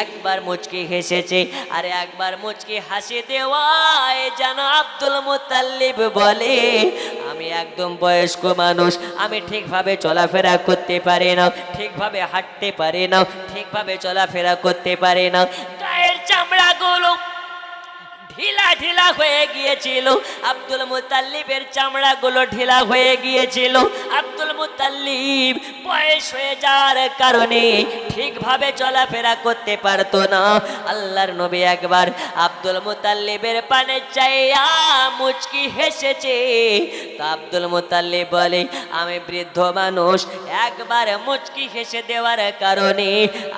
একবার মুচকি হেসেছে, আর একবার মুচকি হাসি দেওয়ায় যেন আব্দুল মুত্তালিব বলে, আমি একদম বয়স্ক মানুষ, আমি ঠিকভাবে চলাফেরা করতে পারি না, ঠিকভাবে হাঁটতে পারি না, ঠিকভাবে চলাফেরা করতে পারি না। গায়ের চামড়াগুলো ঢিলা ঢিলা হয়ে গিয়েছিল, আব্দুল মুত্তালিবের চামড়াগুলো ঢিলা হয়ে গিয়েছিল। আব্দুল মুত্তালিব বয়স হয়ে যাওয়ার কারণে ঠিকভাবে চলাফেরা করতে পারতো না। আল্লাহর নবী একবার আব্দুল মুত্তালিবের পানে চাইয়া মুচকি হেসেছে। তো আব্দুল মুত্তালিব বলে, আমি বৃদ্ধ মানুষ, একবার মুচকি হেসে দেওয়ার কারণে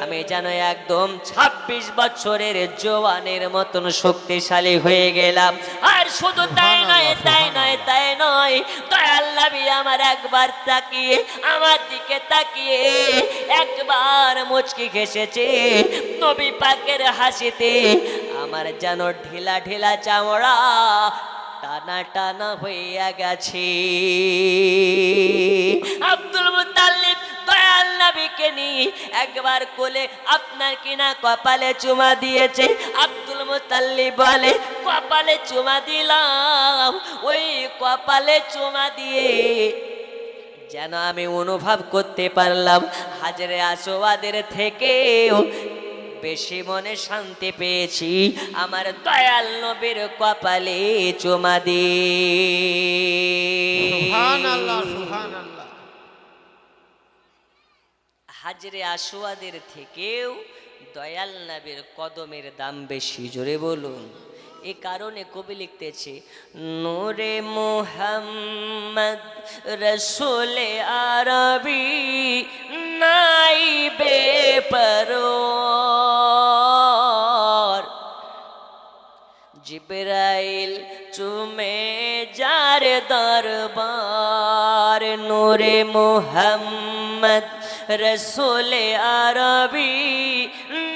আমি যেন একদম 26 বছরের জওয়ানের মতন শক্তিশালী হয়ে গেলাম। আর শুধু তাই নয়, তাই নয়, তাই নয়, দয়াল নবী আমার একবার তাকিয়ে, আমার দিকে তাকিয়ে একবার মুচকি হেসেছে। নবী পাকের হাসিতে আমার যেন ঢিলা ঢিলা চামড়া টানা টানা হইয়া গেছে। আব্দুল মুত্তালিব দয়াল নবীকে নিয়ে একবার কোলে আপনার কিনা কপালে চুমা দিয়েছে। আব্দুল মুত্তালিব বলে, কপালে চুমা দিলাম, ওই কপালে চুমা দিয়ে যেন আমি অনুভব করতে পারলাম হাজরে আসওয়াদের থেকেও বেশি মনে শান্তি পেয়েছি আমার দয়াল নবীর কপালে চুমা দিয়ে। সুবহানাল্লাহ, সুবহানাল্লাহ। হাজরে আসওয়াদের থেকেও দয়াল নবীর কদমের দাম বেশি, জোরে বলুন। এই কারণে কবি লিখতেছে, নূরে মুহাম্মদ রসুলে আরবি নাইবে পরওয়ার, জিবরাইল চুমে যার দরবার। নূরে মুহাম্মদ রসুলে আরবি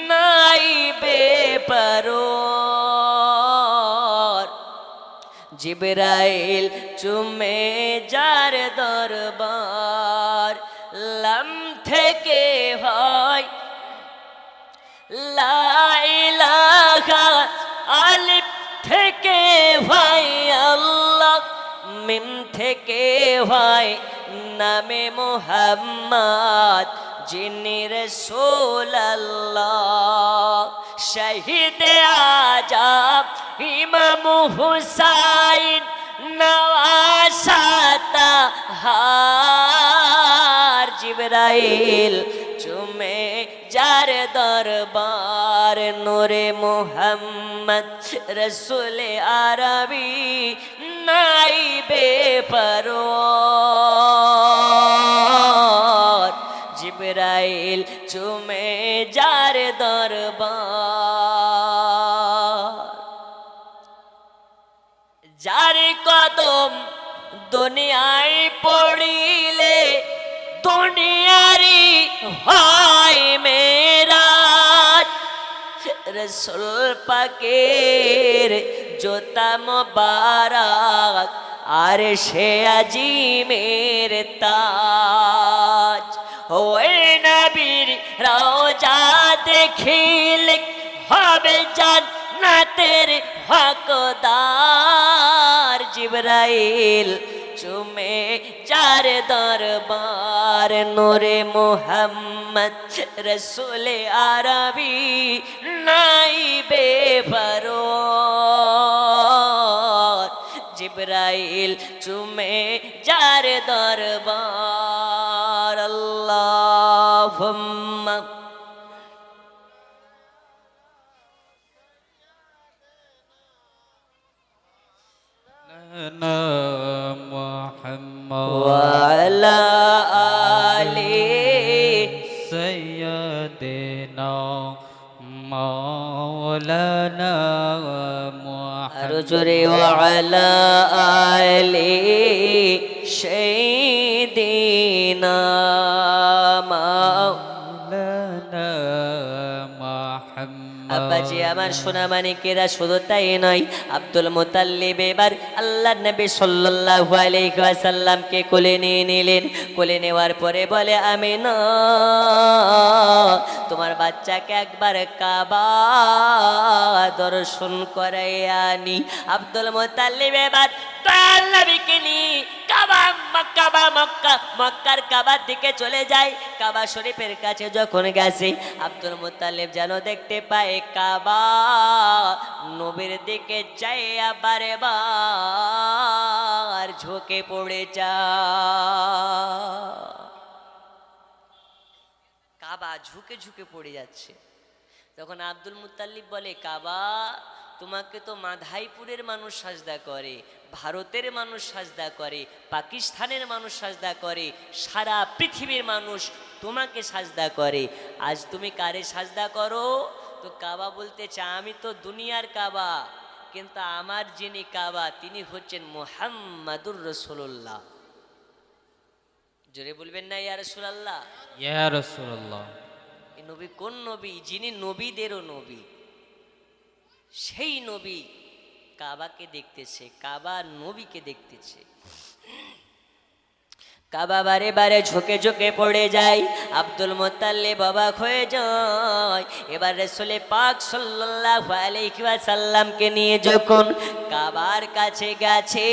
নাইবে পরওয়ার, জিবরাইল চুমে যার দরবার। লাম থেকে হয় লা ইলাহা, আলিফ থেকে হয় আল্লাহ, মিম থেকে হয় নামে মুহাম্মদ, যিনি রাসূল আল্লাহ। শহীদে আজম ইমাম হুসাইন নওয়াসাতা হার, জিবরাইল চুমে যার দরবার নূরে মুহাম্মদ রসুল আরবি নাই বেপরোয়ার জিবরাইল চুমে যার দরবার যার কদম দুনিয়ায় পড়িলে দুনিয়ারি হয় মেরাজ রসুল পাকের জোতা মোবারক আর সে আজিমের তাজ ওই নবীর রওজা দেখিলে হবে জান্নাতের হকদার জিবরাইল চুমে যার দরবার নূরে মুহাম্মদ রসুল আরবি নাই বেপরোয়ার জিবরাইল চুমে যার দরবার আল্লাহুম্মা محمد وعلى آله سيدنا مولانا محمد أرجري وعلى آله سيدنا مولانا محمد আব্বাজি আমার সোনা মানিকেরা শুধু তাই নয় আব্দুল মুতাল্লিব এবার আল্লাহ নবী সাল্লাল্লাহু আলাইহি ওয়াসাল্লামকে কোলে নিয়ে নিলেন কোলে নেওয়ার পরে বলে আমিনা তোমার বাচ্চাকে একবার কাবা দর্শন করাইয়া আনি আব্দুল মুতাল্লিব এবার নবীকে নিয়ে মক্কার কাবার দিকে চলে যায় কাবা শরীফের কাছে যখন গেছে আব্দুল মুত্তালিব যেন দেখতে পায় কাবা নবীর দিকে চাইয়া বারে বার ঝুঁকে পড়ে যায় কাবা ঝুঁকে ঝুঁকে পড়ে যাচ্ছে তখন আব্দুল মুত্তালিব বলে কাবা তোমাকে তো মাধাইপুরের মানুষ সাজদা করে ভারতের মানুষ সাজদা করে পাকিস্তানের মানুষ সাজদা করে সারা পৃথিবীর মানুষ তোমাকে সাজদা করে আজ তুমি কারে সাজদা করো তো কাবা বলতে চায় আমি তো দুনিয়ার কাবা কিন্তু আমার যিনি কাবা তিনি হচ্ছেন মুহাম্মাদুর রাসূলুল্লাহ জোরে বলবেন না ইয়া রাসূলুল্লাহ ইয়া রাসূলুল্লাহ এই নবী কোন নবী যিনি নবীদেরও নবী সেই নবী কাবাকে দেখতেছে কাবা নবীকে দেখতেছে কাবা বারে বারে ঝুঁকে ঝুঁকে পড়ে যায় আব্দুল মুত্তালিব অবাক হয়ে যায় এবার রাসূল পাক সাল্লাল্লাহু আলাইহি ওয়াসাল্লামকে নিয়ে যখন কাবার কাছে গেছে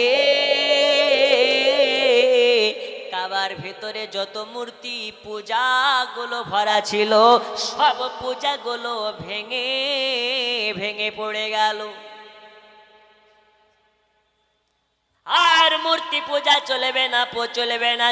কাবার ভিতরে যত মূর্তি পূজাগুলো ভরা ছিল সব পূজাগুলো ভেঙে ভেঙে পড়ে গেল আর মূর্তি পূজা চলবে না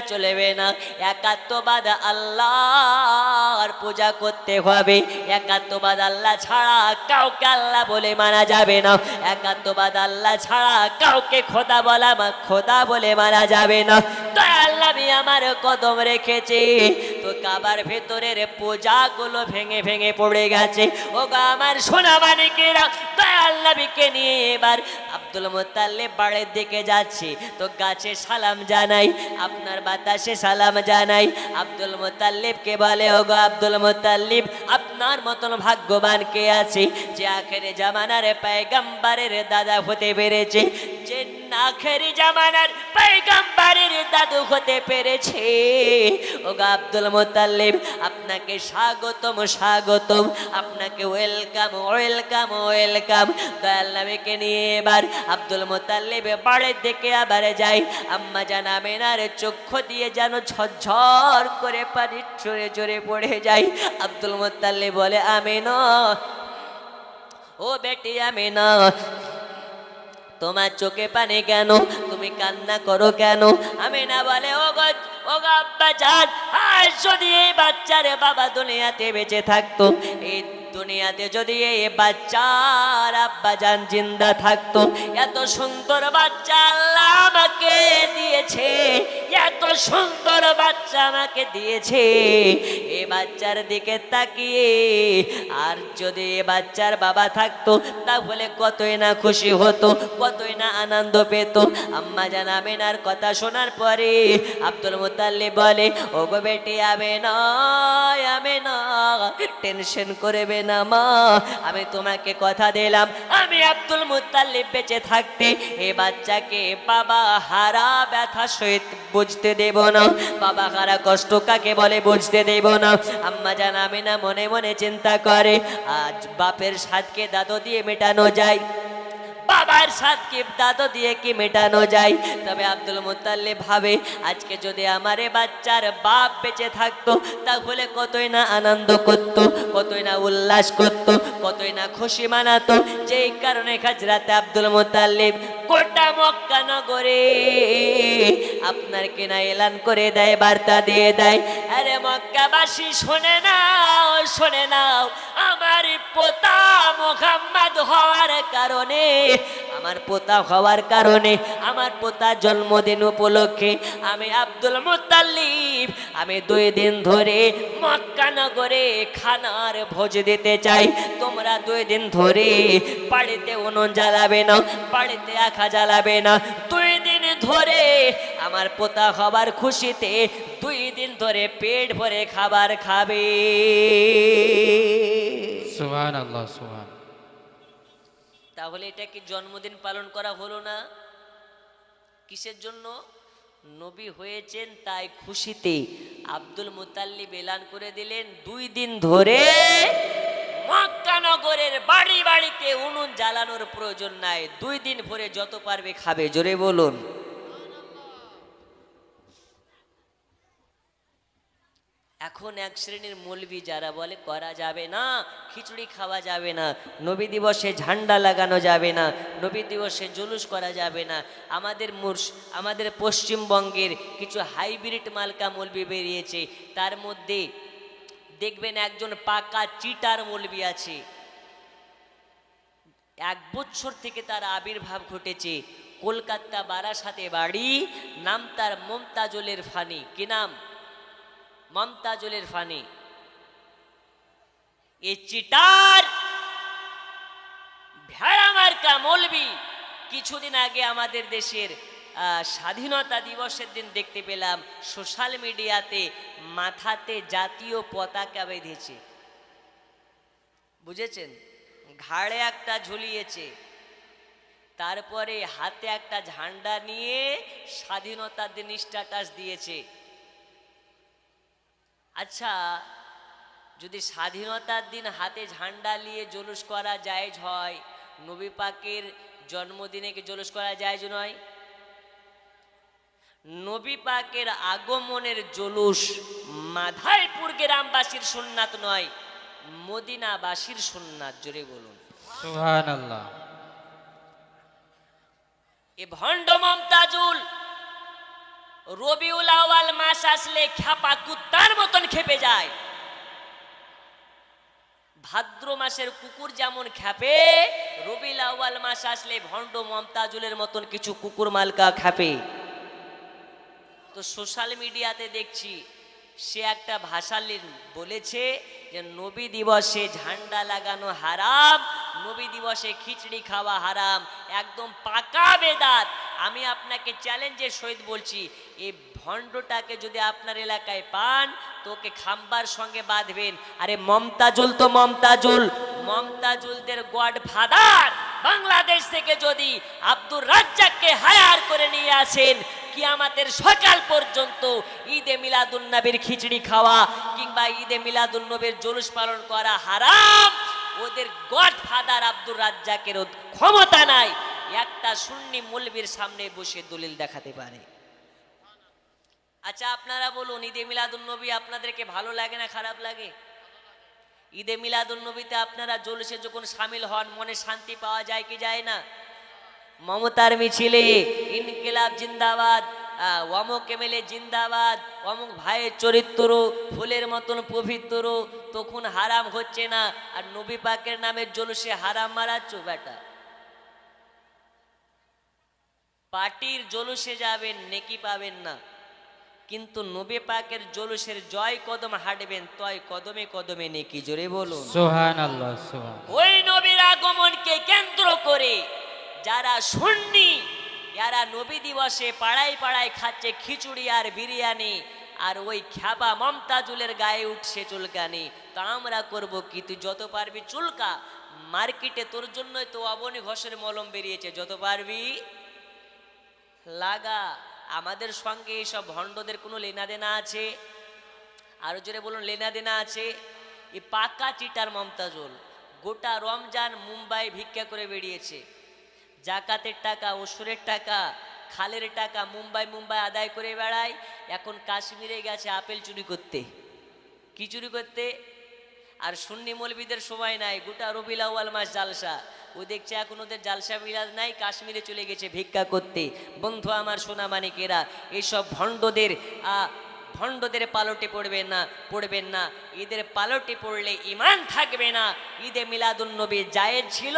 চলবে না একাত্মবাদ আল্লাহর পূজা করতে হবে একাত্মবাদ আল্লাহ ছাড়া কাউকে আল্লাহ বলে মানা যাবে না একাত্মবাদ আল্লাহ ছাড়া কাউকে খোদা বলে মানা যাবে না তো আল্লাহ আমার কদম রেখেছে তো কাবার ভেতরের পূজাগুলো ভেঙে ভেঙে পড়ে গেছে ও গো আমার সোনা মানিকেরা তো আল্লাহকে নিয়ে এবার আব্দুল মুত্তালিব বাড়ির দিকে যাচ্ছে তো গাছে সালাম জানাই আপনার বাতাসে সালাম জানাই আব্দুল মুত্তালিবকে বলে ওগো আব্দুল মুত্তালিব আপনার মতন ভাগ্যবান কে আছে যে আখেরি জামানার পয়গম্বরের দাদা হতে পেরেছে যে আখেরি জামানার পয়গম্বরের দাদু হতে পেরেছে ওগো আব্দুল মুত্তালিব আপনাকে স্বাগতম আপনাকে ওয়েলকাম দয়াল নবীকে নিয়ে এবার আব্দুল মুত্তালিব বাড়ির দিকে আবার যায় আম্মা জান আমিনার চক্ষু দিয়ে যেন ঝরঝর করে পানি চড়ে চড়ে পড়ে যায় আব্দুল মুত্তালিব বলে আমিনা ও বেটি আমিনা তোমার চোখে পানি কেন তুমি কান্না করো কেন? আমিনা বলে, ও গো আব্বা জান, আজ যদি এই বাচ্চার বাবা দুনিয়াতে বেঁচে থাকতো, এই দুনিয়াতে যদি এই বাচ্চার আব্বা জান জিন্দা থাকতো, এত সুন্দর বাচ্চা আল্লাহ আমাকে দিয়েছে, এত সুন্দর বাচ্চা আমাকে দিয়েছে, এই বাচ্চার দিকে তাকিয়ে আর যদি এ বাচ্চার বাবা থাকতো তাহলে কতই না খুশি হতো, কতই না আনন্দ পেত। আম্মা জান আমিনার কথা শোনার পরে আব্দুল মুত্তালিব বলে, ও গো বেটি আমিনা, আমিনা টেনশন করবে না মা, আমি তোমাকে কথা দিলাম, আমি আব্দুল মুত্তালিব বেঁচে থাকতে এই বাচ্চাকে বাবা হারা ব্যথা সহিত বুঝতে দেব না, বাবা হারা কষ্ট কাকে বলে বুঝতে দেব না। আম্মা জান আমিনা মনে মনে চিন্তা করে, আজ বাপের সাথকে দাদু দিয়ে মেটানো যায়, বাবার সাথকে দাদু দিয়ে কি মেটানো যায়? তবে আব্দুল মুত্তালিব ভাবে, আজকে যদি আমার এ বাচ্চার বাপ বেঁচে থাকতো তাহলে কতই না আনন্দ করত, কতই না উল্লাস করত, কতই না খুশি মানাতো। যেই কারণে হাজরাতে আব্দুল মুত্তালিব গোটা মক্কা নগরে আপনার কিনা এলান করে দেয়, বার্তা দিয়ে দেয়, আরে মক্কাবাসী শোনে নাও, শোনে নাও, আমার পোতা মুহাম্মদ হওয়ার কারণে, আমার পোতা হওয়ার কারণে, আমার পোতা জন্মদিন উপলক্ষে আমি আব্দুল মুত্তালিব আমি 2 দিন ধরে মক্কা নগরে খানার ভোজ দিতে চাই। তোমরা 2 দিন ধরে বাড়িতে উনুন জ্বালাবে না, বাড়িতে আখা জ্বালাবে না, 2 দিন ধরে আমার পোতা হবার খুশিতে 2 দিন ধরে পেট ভরে খাবার খাবে। সুবহানাল্লাহ, সুবহান। তাহলে এটা কি জন্মদিন পালন করা হলো না? কিসের জন্য? নবী হয়েছেন তাই খুশিতে আব্দুল মুত্তালিব এলান করে দিলেন, 2 দিন ধরে মক্কা নগরের বাড়ি বাড়িতে উনুন জ্বালানোর প্রয়োজন নাই, 2 দিন ভরে যত পারবে খাবে। জোরে বলুন। এখন এক শ্রেণীর মৌলবি যারা বলে করা যাবে না, খিচুড়ি খাওয়া যাবে না, নবী দিবসে ঝান্ডা লাগানো যাবে না, নবী দিবসে জুলুস করা যাবে না, আমাদের পশ্চিমবঙ্গের কিছু হাইব্রিড মালকা মৌলবি বেরিয়েছে, তার মধ্যে দেখবেন একজন পাকা চিটার মৌলবি আছে, 1 বছর থেকে তার আবির্ভাব ঘটেছে, কলকাতা বারাসাতে বাড়ি, নাম তার মমতাজুলের ফানি। কি নাম? মমতাজুলের ফানি। এই চিটার ভেড়া মার্কা মৌলবি কিছুদিন আগে আমাদের দেশের স্বাধীনতা দিবসের দিন দেখতে পেলাম সোশ্যাল মিডিয়াতে মাথাতে জাতীয় পতাকা বেঁধেছে, বুঝেছেন, ঘাড়ে একটা ঝুলিয়েছে, তারপরে হাতে একটা ঝান্ডা নিয়ে স্বাধীনতার দিন স্ট্যাটাস দিয়েছে। আচ্ছা, যদি স্বাধীনতার দিন হাতে ঝান্ডা নিয়ে জুলুস করা জায়েজ হয়, নবী পাকের জন্মদিনে কি জুলুস করা জায়েজ নয়? নবী পাকের আগমনের জুলুস মাধাইপুর গ্রামবাসীর সুন্নাত নয়, মদিনাবাসীর সুন্নাত। জোরে বলুন সুবহানাল্লাহ। এ ভণ্ড মমতাজুল রবিউল আউয়াল মাস আসলে খ্যাপা কুত্তার মতন খেপে যায়, ভাদ্র মাসের কুকুর যেমন খ্যাপে, রবিউল আউয়াল মাস আসলে ভণ্ড মমতাজুলের মতন কিছু কুকুর মালকা খ্যাপে। তো সোশ্যাল মিডিয়াতে দেখছি সে একটা ভাষা বলেছে যে নবী দিবসে ঝান্ডা লাগানো হারাম, নবী দিবসে খিচড়ি খাওয়া হারাম, একদম পাকা বেদাত। আমি আপনাকে চ্যালেঞ্জের সহিত বলছি, এই ভণ্ডটাকে যদি আপনার এলাকায় পান তো ওকে খাম্বার সঙ্গে বাঁধবেন। আরে মমতাজুল তো মমতাজুল, মমতাজুলদের গডফাদার বাংলাদেশ থেকে যদি আব্দুর রাজ্জাককে হায়ার করে নিয়ে আসেন, কিয়ামতের সকাল পর্যন্ত ঈদে মিলাদুন নবীর খিচড়ি খাওয়া কিংবা ঈদে মিলাদুন নবীর জুলুস পালন করা হারাম। ওদের গডফাদার আব্দুর রাজ্জাকের ক্ষমতা নাই একটা সুন্নি মৌলবীর সামনে বসে দলিল দেখাতে পারে। আচ্ছা আপনারা বলুন, ঈদে মিলাদুন নবী আপনাদেরকে ভালো লাগে না খারাপ লাগে? ঈদে মিলাদুন নবীতে আপনারা জুলুসে যখন সামিল হন মনে শান্তি পাওয়া যায় কি যায় না? মমতার মিছিলে ইনকিলাব জিন্দাবাদ, অমুক এমএলএ জিন্দাবাদ, অমুক ভাইয়ের চরিত্র ফুলের মতন পবিত্র, তখন হারাম হচ্ছে না। আর নবী পাকের নামের জলুসে হারাম মারাচ্ছ বেটা। পার্টির জলুসে যাবেন নেকি পাবেন না, কিন্তু নবী পাকের জলুসের জয় কদম হাঁটবেন, তয় কদমে কদমে নেকি। জোরে বলুন সুবহানাল্লাহ সুবহান। ওই নবীর আগমনকে কেন্দ্র করে যারা সুন্নি, যারা নবী দিবসে পাড়ায় পাড়ায় খাচ্ছে খিচুড়ি আর বিরিয়ানি, আর ওই খ্যাপা মমতাজুলের গায়ে উঠছে চুলকানি, তা আমরা করব কি? তুই যত পারবি চুলকা, মার্কেটে তোর জন্যই তো অবনী ঘষের মলম বেরিয়েছে, যত পারবি লাগা। আমাদের সঙ্গে এইসব ভণ্ডদের কোনো লেনাদেনা আছে? আরো জোরে বলুন, লেনাদেনা আছে? এই পাকা চিটার মমতাজুল গোটা রমজান মুম্বাই ভিক্ষা করে বেরিয়েছে, জাকাতের টাকা, ওসুরের টাকা, খালের টাকা মুম্বাই আদায় করে বেড়ায়। এখন কাশ্মীরে গেছে আপেল চুরি করতে। কি চুরি করতে? আর সুন্নি মৌলবীদের সময় নাই, গোটা রবিউল আউয়াল মাস জালসা। ও দেখছে এখন ওদের জালসা মিলাদ নাই, কাশ্মীরে চলে গেছে ভিক্ষা করতে। বন্ধু আমার সোনা মানিকেরা, এইসব ভণ্ডদের পালটে পড়বেন না। ঈদের পালটে পড়লে ইমান থাকবে না। ঈদে মিলাদুন নবী জায়েজ ছিল,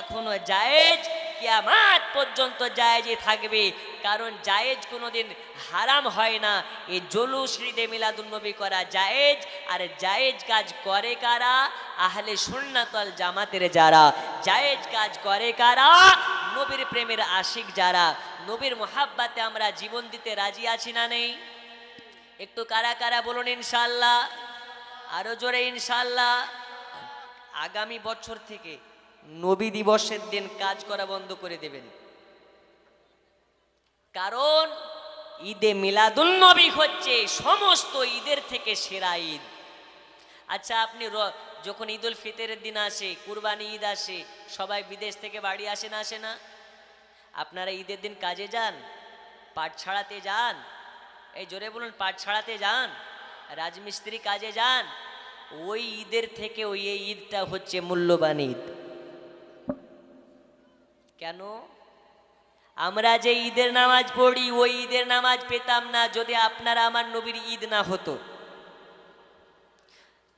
এখনো জায়েজ, কিয়ামত পর্যন্ত জায়েজই থাকবে, কারণ জায়েজ কোনোদিন হারাম হয় না। এই জুলুস ঈদে মিলাদুন নবী করা জায়েজ। আর জায়েজ কাজ করে কারা? আহলে সুন্নাত ওয়াল জামাতের যারা। জায়েজ কাজ করে কারা? নবীর প্রেমের আশিক যারা। নবীর মোহাব্বতে আমরা জীবন দিতে রাজি আছি না নেই? একটু কারা কারা বলুন ইনশাআল্লাহ, আরো জোরে ইনশাআল্লাহ। আগামী বছর থেকে নবী দিবসের দিন কাজ করা বন্ধ করে দেবেন, কারণ ঈদে মিলাদুন নবী হচ্ছে সমস্ত ঈদের থেকে সেরা ঈদ। আচ্ছা, আপনি যখন ঈদুল ফিতরের দিন আসে, কুরবানি ঈদ আসে, সবাই বিদেশ থেকে বাড়ি আসে না আসে না? আপনারা ঈদের দিন কাজে যান, পাঠশালাতে যান, এই জোরে বলুন, পাঠশালাতে যান, রাজমিস্ত্রি কাজে যান। ওই ঈদের থেকে ওই এই ঈদটা হচ্ছে মূল্যবান ঈদ। কেন? আমরা যে ঈদের নামাজ পড়ি, ওই ঈদের নামাজ পেতাম না যদি আপনারা আমার নবীর ঈদ না হতো।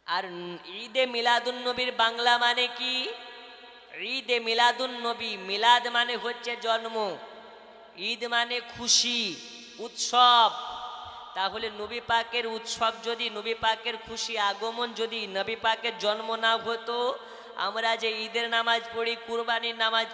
আর ঈদে মিলাদুন নবীর বাংলা মানে কি? ঈদে মিলাদুন নবী, মিলাদ মানে হচ্ছে জন্ম, ঈদ মানে খুশি, উৎসব। তাহলে নবী পাকের উৎসব যদি, নবী পাকের খুশি আগমন যদি নবী পাকের জন্ম না হতো, আমরা যে ঈদের নামাজ পড়ি, কুরবানির নামাজ